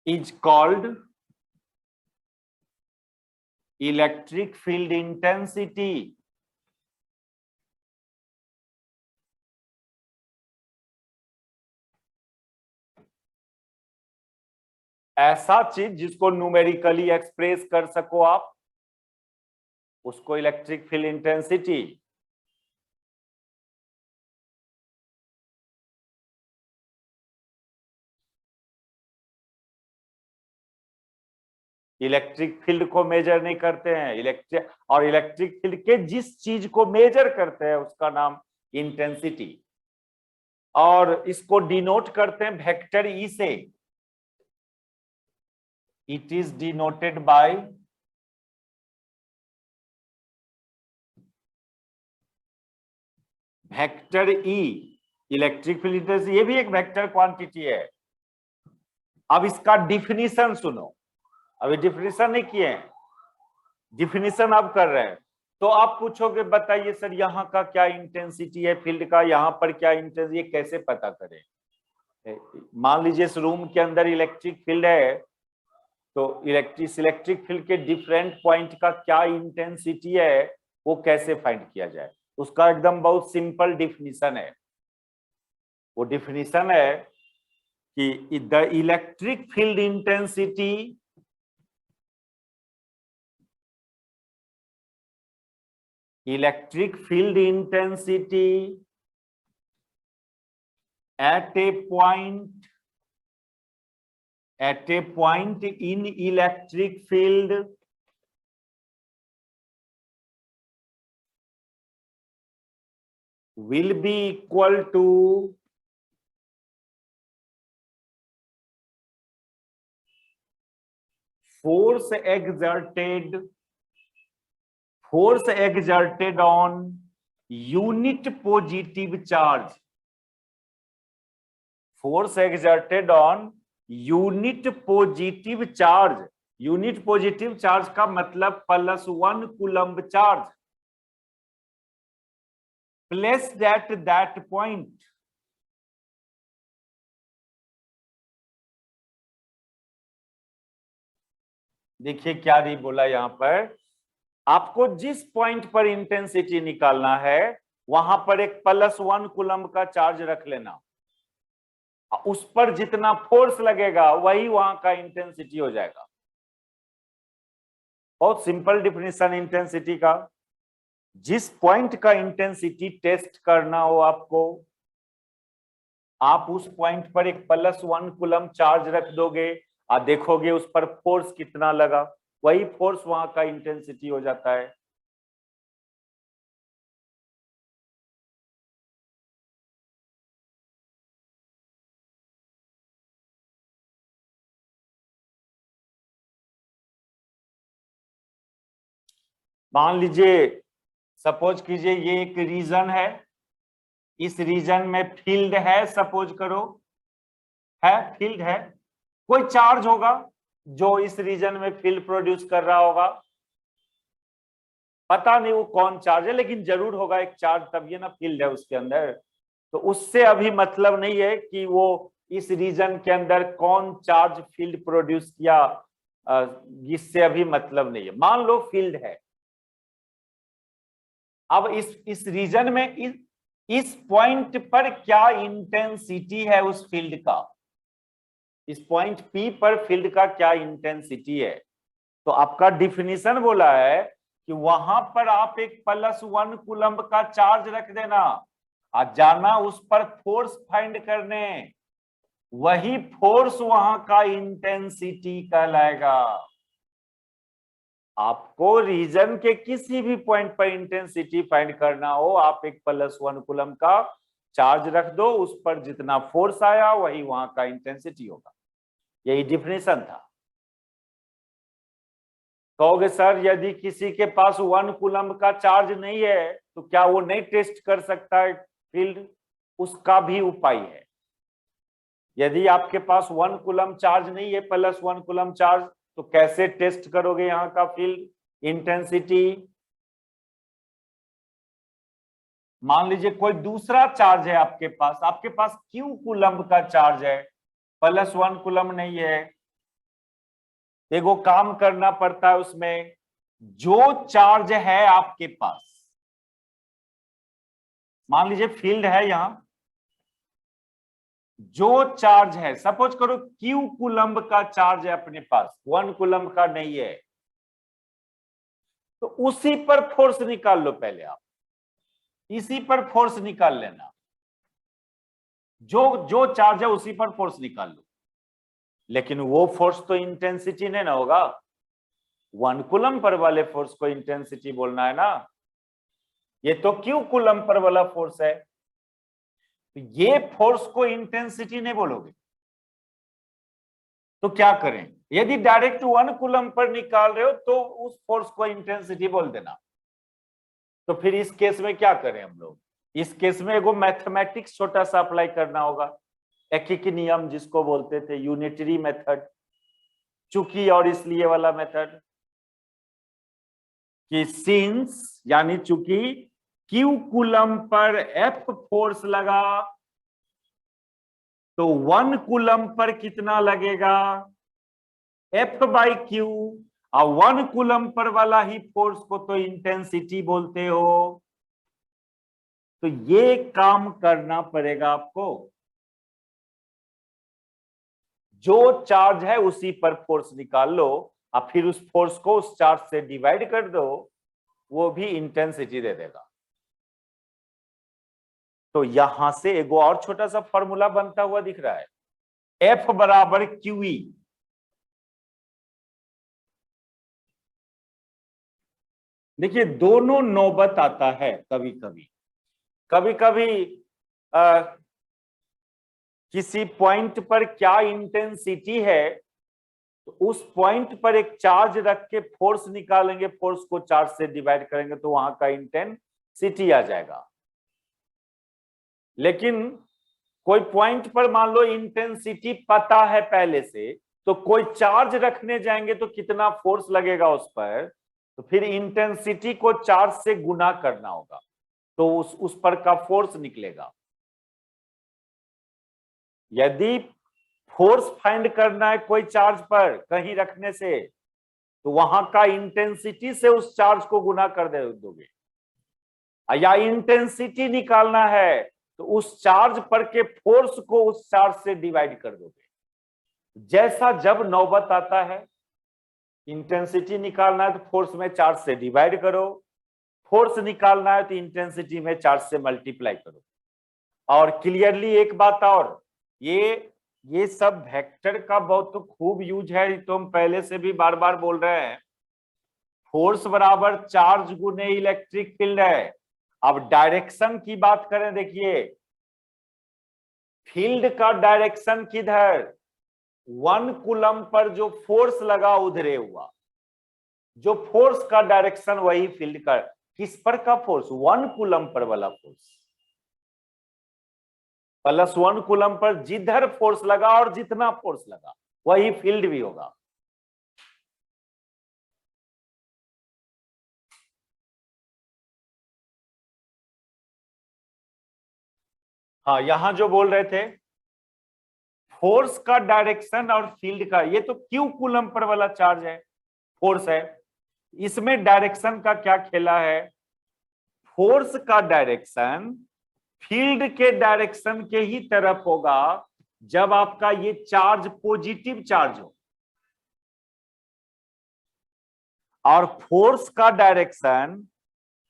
is called electric field intensity। ऐसा चीज जिसको न्यूमेरिकली एक्सप्रेस कर सको आप, उसको electric field intensity. Electric field को मेजर नहीं करते हैं, इलेक्ट्रिक फील्ड के जिस चीज को मेजर करते हैं उसका नाम इंटेंसिटी, और इसको डिनोट करते हैं वेक्टर ई से। It is denoted by vector E. Electric field intensity ये भी एक वेक्टर क्वांटिटी है। अब इसका डिफिनीशन सुनो, अभी डिफिनीशन नहीं किए हैं, डिफिनीशन अब कर रहे हैं। तो आप पूछोगे बताइए सर यहाँ का क्या इंटेंसिटी है फील्ड का, यहाँ पर क्या इंटेंसिटी, ये कैसे पता करें। मान लीजिए इस रूम के अंदर इलेक्ट्रिक फील्ड है, तो इलेक्ट्रिक फील्ड के डिफरेंट पॉइंट का क्या इंटेंसिटी है वो कैसे फाइंड किया जाए, उसका एकदम बहुत सिंपल डिफिनीशन है। वो डिफिनीशन है कि the electric field intensity electric field intensity at a point in electric field will be equal to force exerted on unit positive charge, force exerted on unit positive charge। Unit positive charge का मतलब +1 coulomb charge placed at that point। देखिए क्या नहीं बोला यहाँ पर, आपको जिस पॉइंट पर इंटेंसिटी निकालना है वहां पर एक +1 कूलम का चार्ज रख लेना, उस पर जितना फोर्स लगेगा वही वहां का इंटेंसिटी हो जाएगा। बहुत सिंपल डिफिनेशन इंटेंसिटी का। जिस पॉइंट का इंटेंसिटी टेस्ट करना हो आपको, आप उस पॉइंट पर एक +1 कूलम चार्ज रख दोगे और देखोगे उस पर फोर्स कितना लगा, वही फोर्स वहां का इंटेंसिटी हो जाता है। मान लीजिए, सपोज कीजिए ये एक रीजन है, इस रीजन में फील्ड है, सपोज करो है, फील्ड है, कोई चार्ज होगा जो इस रीजन में फील्ड प्रोड्यूस कर रहा होगा, पता नहीं वो कौन चार्ज है लेकिन जरूर होगा एक चार्ज, तब ये ना फील्ड है उसके अंदर। तो उससे अभी मतलब नहीं है कि वो इस रीजन के अंदर कौन चार्ज फील्ड प्रोड्यूस किया, इससे अभी मतलब नहीं है। मान लो फील्ड है, अब इस रीजन में इस पॉइंट पर क्या इंटेंसिटी है उस फील्ड का, इस पॉइंट पी पर फील्ड का क्या इंटेंसिटी है। तो आपका डिफिनीशन बोला है कि वहां पर आप एक +1 कूलम्ब का चार्ज रख देना और जाना उस पर फोर्स फाइंड करने, वही फोर्स वहां का इंटेंसिटी कहलाएगा। आपको रीजन के किसी भी पॉइंट पर इंटेंसिटी फाइंड करना हो, आप एक +1 कूलम का चार्ज रख दो, उस पर जितना फोर्स आया वही वहां का इंटेंसिटी होगा। यही डिफिनेशन था। कहोगे सर यदि किसी के पास 1 कूलम का चार्ज नहीं है तो क्या वो नहीं टेस्ट कर सकता है फील्ड? उसका भी उपाय है। यदि आपके पास 1 कूलम चार्ज नहीं है, +1 कूलम चार्ज, तो कैसे टेस्ट करोगे यहाँ का फील्ड इंटेंसिटी? मान लीजिए कोई दूसरा चार्ज है आपके पास Q कूलम का चार्ज है, +1 कूलम नहीं है। देखो काम करना पड़ता है उसमें, जो चार्ज है आपके पास, मान लीजिए फील्ड है यहां, जो चार्ज है, सपोज करो Q कूलम्ब का चार्ज है अपने पास, 1 कूलम्ब का नहीं है, तो उसी पर फोर्स निकाल लो पहले आप, इसी पर फोर्स निकाल लेना, जो जो चार्ज है उसी पर फोर्स निकाल लो। लेकिन वो फोर्स तो इंटेंसिटी नहीं ना होगा, 1 कूलम्ब पर वाले फोर्स को इंटेंसिटी बोलना है ना, ये तो Q कूलम्ब पर वाला फोर्स है, तो ये फोर्स को इंटेंसिटी नहीं बोलोगे। तो क्या करें? यदि डायरेक्ट 1 कूलम्ब पर निकाल रहे हो तो उस फोर्स को इंटेंसिटी बोल देना। तो फिर इस केस में क्या करें हम लोग? इस केस में एगो मैथमेटिक्स छोटा सा अप्लाई करना होगा, एकिक नियम जिसको बोलते थे, यूनिटरी मेथड, चूंकि और इसलिए वाला मेथड, कि सिंस यानी चूंकि Q कूलम्ब पर F फोर्स लगा तो 1 कूलम्ब पर कितना लगेगा? F/Q, और 1 कूलम्ब पर वाला ही फोर्स को तो इंटेंसिटी बोलते हो। तो ये काम करना पड़ेगा आपको, जो चार्ज है उसी पर फोर्स निकाल लो और फिर उस फोर्स को उस चार्ज से डिवाइड कर दो, वो भी इंटेंसिटी दे देगा। तो यहां से एक और छोटा सा फॉर्मूला बनता हुआ दिख रहा है, F बराबर QE। देखिए दोनों नौबत आता है, कभी कभी कभी कभी किसी पॉइंट पर क्या इंटेंसिटी है, तो उस पॉइंट पर एक चार्ज रख के फोर्स निकालेंगे, फोर्स को चार्ज से डिवाइड करेंगे तो वहां का इंटेंसिटी आ जाएगा। लेकिन कोई पॉइंट पर मान लो इंटेंसिटी पता है पहले से, तो कोई चार्ज रखने जाएंगे तो कितना फोर्स लगेगा उस पर, तो फिर इंटेंसिटी को चार्ज से गुना करना होगा, तो उस पर का फोर्स निकलेगा। यदि फोर्स फाइंड करना है कोई चार्ज पर कहीं रखने से, तो वहां का इंटेंसिटी से उस चार्ज को गुना कर दोगे, या इंटेंसिटी निकालना है तो उस चार्ज पर के फोर्स को उस चार्ज से डिवाइड कर दोगे। जैसा जब नौबत आता है, इंटेंसिटी निकालना है तो फोर्स में चार्ज से डिवाइड करो, फोर्स निकालना है तो इंटेंसिटी में चार्ज से मल्टीप्लाई करो। और क्लियरली एक बात और, ये सब वेक्टर का बहुत तो खूब यूज है, तो हम पहले से भी बार बार बोल रहे हैं। फोर्स बराबर चार्ज गुने इलेक्ट्रिक फील्ड है। अब डायरेक्शन की बात करें, देखिए फील्ड का डायरेक्शन किधर, 1 कूलम पर जो फोर्स लगा उधरे हुआ, जो फोर्स का डायरेक्शन वही फील्ड का। किस पर का फोर्स, 1 कूलम पर वाला फोर्स, प्लस 1 कूलम पर जिधर फोर्स लगा और जितना फोर्स लगा वही फील्ड भी होगा। हाँ, यहां जो बोल रहे थे फोर्स का डायरेक्शन और फील्ड का, ये तो क्यू कूलम पर वाला चार्ज है, फोर्स है। इसमें डायरेक्शन का क्या खेला है, फोर्स का डायरेक्शन फील्ड के डायरेक्शन के ही तरफ होगा जब आपका ये चार्ज पॉजिटिव चार्ज हो, और फोर्स का डायरेक्शन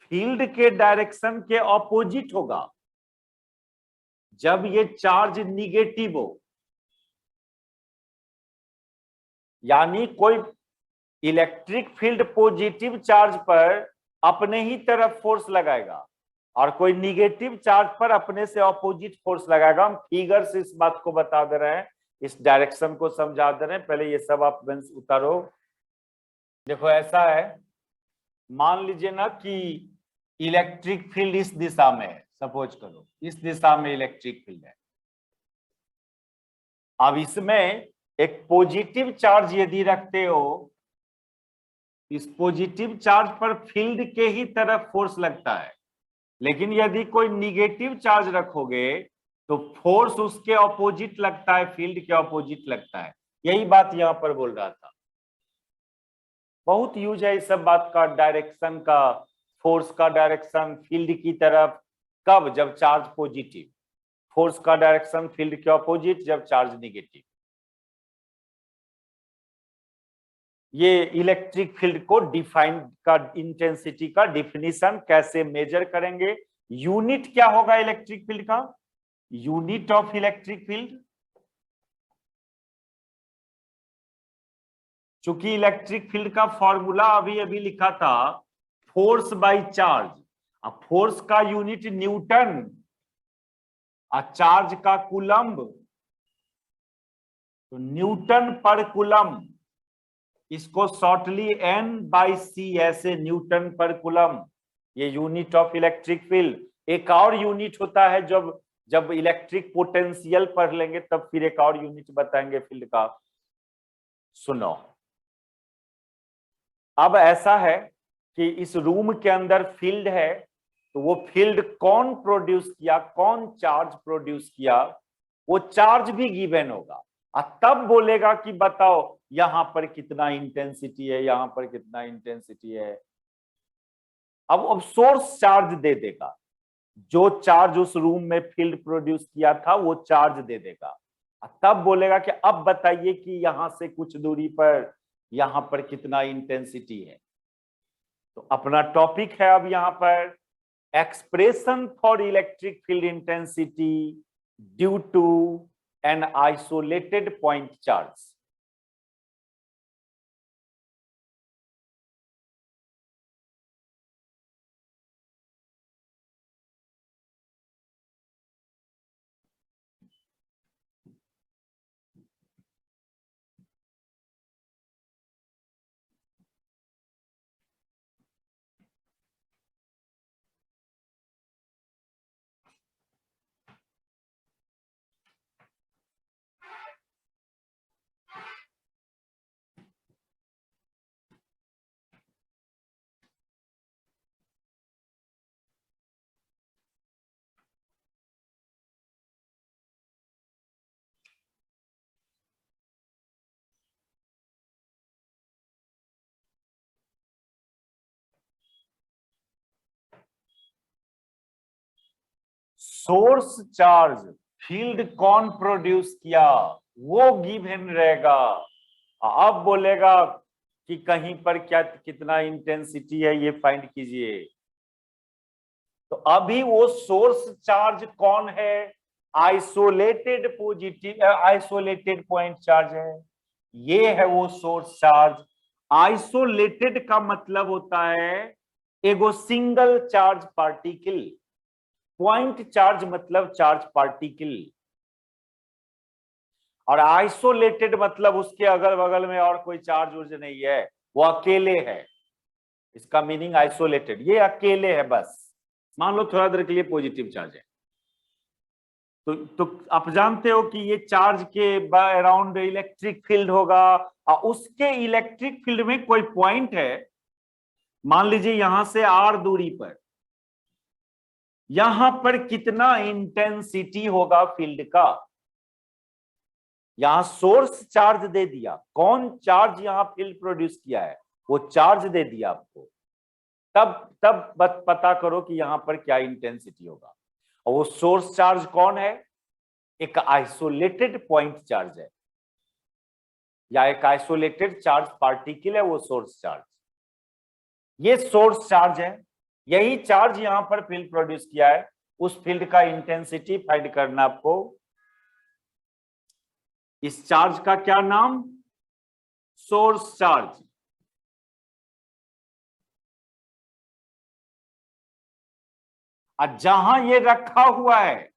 फील्ड के डायरेक्शन के ऑपोजिट होगा जब ये चार्ज निगेटिव हो। यानी कोई इलेक्ट्रिक फील्ड पॉजिटिव चार्ज पर अपने ही तरफ फोर्स लगाएगा और कोई निगेटिव चार्ज पर अपने से ऑपोजिट फोर्स लगाएगा। हम फिगर से इस बात को बता दे रहे हैं, इस डायरेक्शन को समझा दे रहे हैं। पहले ये सब आप बेंच उतारो। देखो ऐसा है, मान लीजिए ना कि इलेक्ट्रिक फील्ड इस दिशा में है, सपोज करो इस दिशा में इलेक्ट्रिक फील्ड है। अब इसमें एक पॉजिटिव चार्ज यदि रखते हो, इस पॉजिटिव चार्ज पर फील्ड के ही तरफ फोर्स लगता है, लेकिन यदि कोई निगेटिव चार्ज रखोगे तो फोर्स उसके ऑपोजिट लगता है, फील्ड के ऑपोजिट लगता है। यही बात यहां पर बोल रहा था। बहुत यूज है इस सब बात का, डायरेक्शन का, फोर्स का डायरेक्शन फील्ड की तरफ कब, जब चार्ज पॉजिटिव, फोर्स का डायरेक्शन फील्ड के ऑपोजिट जब चार्ज निगेटिव। ये इलेक्ट्रिक फील्ड को डिफाइन का, इंटेंसिटी का डिफिनीशन कैसे मेजर करेंगे, यूनिट क्या होगा इलेक्ट्रिक फील्ड का, यूनिट ऑफ इलेक्ट्रिक फील्ड। चूंकि इलेक्ट्रिक फील्ड का फॉर्मूला अभी अभी लिखा था फोर्स बाय चार्ज, अब फोर्स का यूनिट न्यूटन और चार्ज का कूलम्ब, तो न्यूटन पर कूलम्ब, इसको शॉर्टली N/C ऐसे, न्यूटन पर कूलम्ब, ये यूनिट ऑफ इलेक्ट्रिक फील्ड। एक और यूनिट होता है जब जब इलेक्ट्रिक पोटेंशियल पढ़ लेंगे तब फिर एक और यूनिट बताएंगे फील्ड का। सुनो, अब ऐसा है कि इस रूम के अंदर फील्ड है, तो वो फील्ड कौन प्रोड्यूस किया, कौन चार्ज प्रोड्यूस किया, वो चार्ज भी गिवन होगा और तब बोलेगा कि बताओ यहां पर कितना इंटेंसिटी है, यहां पर कितना इंटेंसिटी है। अब सोर्स चार्ज दे देगा, जो चार्ज उस रूम में फील्ड प्रोड्यूस किया था वो चार्ज दे देगा, तब बोलेगा कि अब बताइए कि यहां से कुछ दूरी पर यहां पर कितना इंटेंसिटी है। तो अपना टॉपिक है अब यहां पर expression for electric field intensity due to an isolated point charge. Source charge field कौन प्रोड्यूस किया वो गिवन रहेगा। अब बोलेगा कि कहीं पर क्या कितना इंटेंसिटी है ये फाइंड कीजिए। तो अभी वो सोर्स चार्ज कौन है, isolated positive isolated point charge है, ये है वो सोर्स चार्ज। आइसोलेटेड का मतलब होता है एगो single charge particle, point charge मतलब चार्ज पार्टिकल, और आइसोलेटेड मतलब उसके अगल बगल में और कोई चार्ज उर्ज नहीं है, वो अकेले है। इसका मीनिंग आइसोलेटेड, ये अकेले है बस। मान लो थोड़ा देर के लिए पॉजिटिव चार्ज है, तो आप जानते हो कि ये चार्ज के अराउंड इलेक्ट्रिक फील्ड होगा, और उसके इलेक्ट्रिक फील्ड में कोई पॉइंट है, मान लीजिए यहां से r दूरी पर, यहां पर कितना इंटेंसिटी होगा फील्ड का। यहां सोर्स चार्ज दे दिया, कौन चार्ज यहां फील्ड प्रोड्यूस किया है वो चार्ज दे दिया आपको, तब पता करो कि यहां पर क्या इंटेंसिटी होगा। और वो सोर्स चार्ज कौन है, एक आइसोलेटेड पॉइंट चार्ज है या एक आइसोलेटेड चार्ज पार्टिकल है वो सोर्स चार्ज। ये सोर्स चार्ज है, यही चार्ज यहां पर फील्ड प्रोड्यूस किया है। उस फील्ड का इंटेंसिटी फाइंड करना आपको। इस चार्ज का क्या नाम, सोर्स चार्ज। और जहां ये रखा हुआ है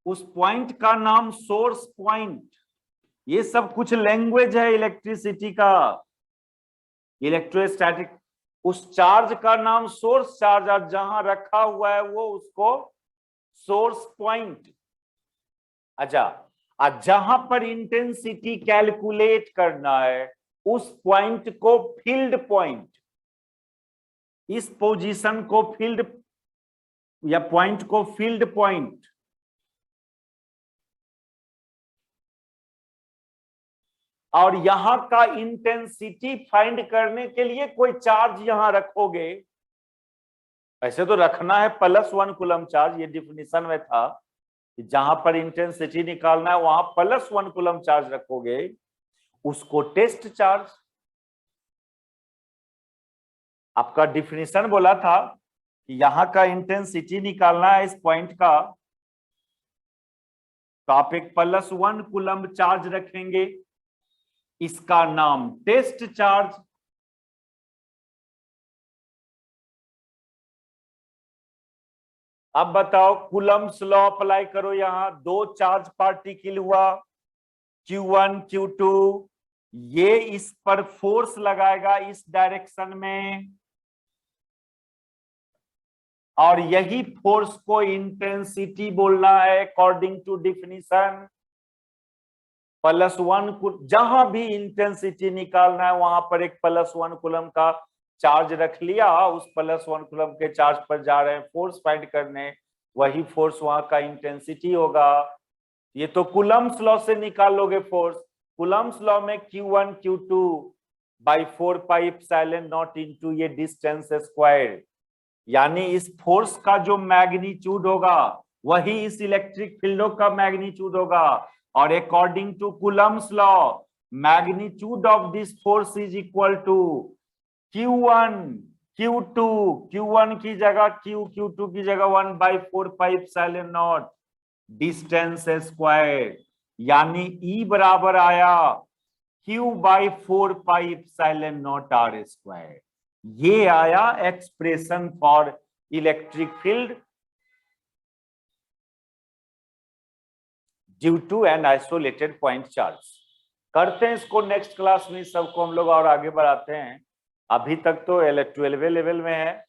उस पॉइंट का नाम सोर्स पॉइंट। ये सब कुछ लैंग्वेज है इलेक्ट्रिसिटी का, इलेक्ट्रोस्टैटिक। उस चार्ज का नाम सोर्स चार्ज, और जहां रखा हुआ है वो उसको सोर्स पॉइंट। अच्छा, और जहां पर इंटेंसिटी कैलकुलेट करना है उस पॉइंट को फील्ड पॉइंट, इस पोजीशन को फील्ड या पॉइंट को फील्ड पॉइंट। और यहां का इंटेंसिटी फाइंड करने के लिए कोई चार्ज यहां रखोगे, ऐसे तो रखना है +1 कूलम चार्ज, ये डिफिनीशन में था कि जहां पर इंटेंसिटी निकालना है वहां +1 कूलम चार्ज रखोगे, उसको टेस्ट चार्ज। आपका डिफिनीशन बोला था कि यहां का इंटेंसिटी निकालना है इस पॉइंट का, तो आप एक +1 कूलम चार्ज रखेंगे, इसका नाम टेस्ट चार्ज। अब बताओ, कूलम्स लॉ अप्लाई करो, यहां दो चार्ज पार्टिकल हुआ Q1 Q2, ये इस पर फोर्स लगाएगा इस डायरेक्शन में, और यही फोर्स को इंटेंसिटी बोलना है अकॉर्डिंग टू डिफिनीशन। +1, जहां भी इंटेंसिटी निकालना है वहां पर एक +1 कूलम का चार्ज रख लिया, उस +1 कूलम के चार्ज पर जा रहे हैं फोर्स फाइंड करने, वही फोर्स वहां का इंटेंसिटी होगा। ये तो कूलम्स लॉ से निकाल लोगे फोर्स। कूलम्स लॉ में Q1 Q2 बाई 4πε0 इंटू ये डिस्टेंस स्क्वायर, यानी इस फोर्स का जो मैग्नीट्यूड होगा वही इस इलेक्ट्रिक फील्डों का मैग्नीट्यूड होगा। और according to Coulomb's law, magnitude of this force is equal to Q1 Q2, Q1 की जगह Q, Q2 की जगह 1/4πε0 डिस्टेंस स्क्वायर, यानी E बराबर आया Q/4πε0r²। ये आया expression for electric field due to an isolated point charge. करते हैं इसको नेक्स्ट क्लास में, सबको हम लोग और आगे बढ़ाते हैं। अभी तक तो 12वें लेवल में है,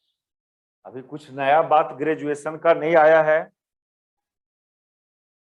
अभी कुछ नया बात ग्रेजुएशन का नहीं आया है।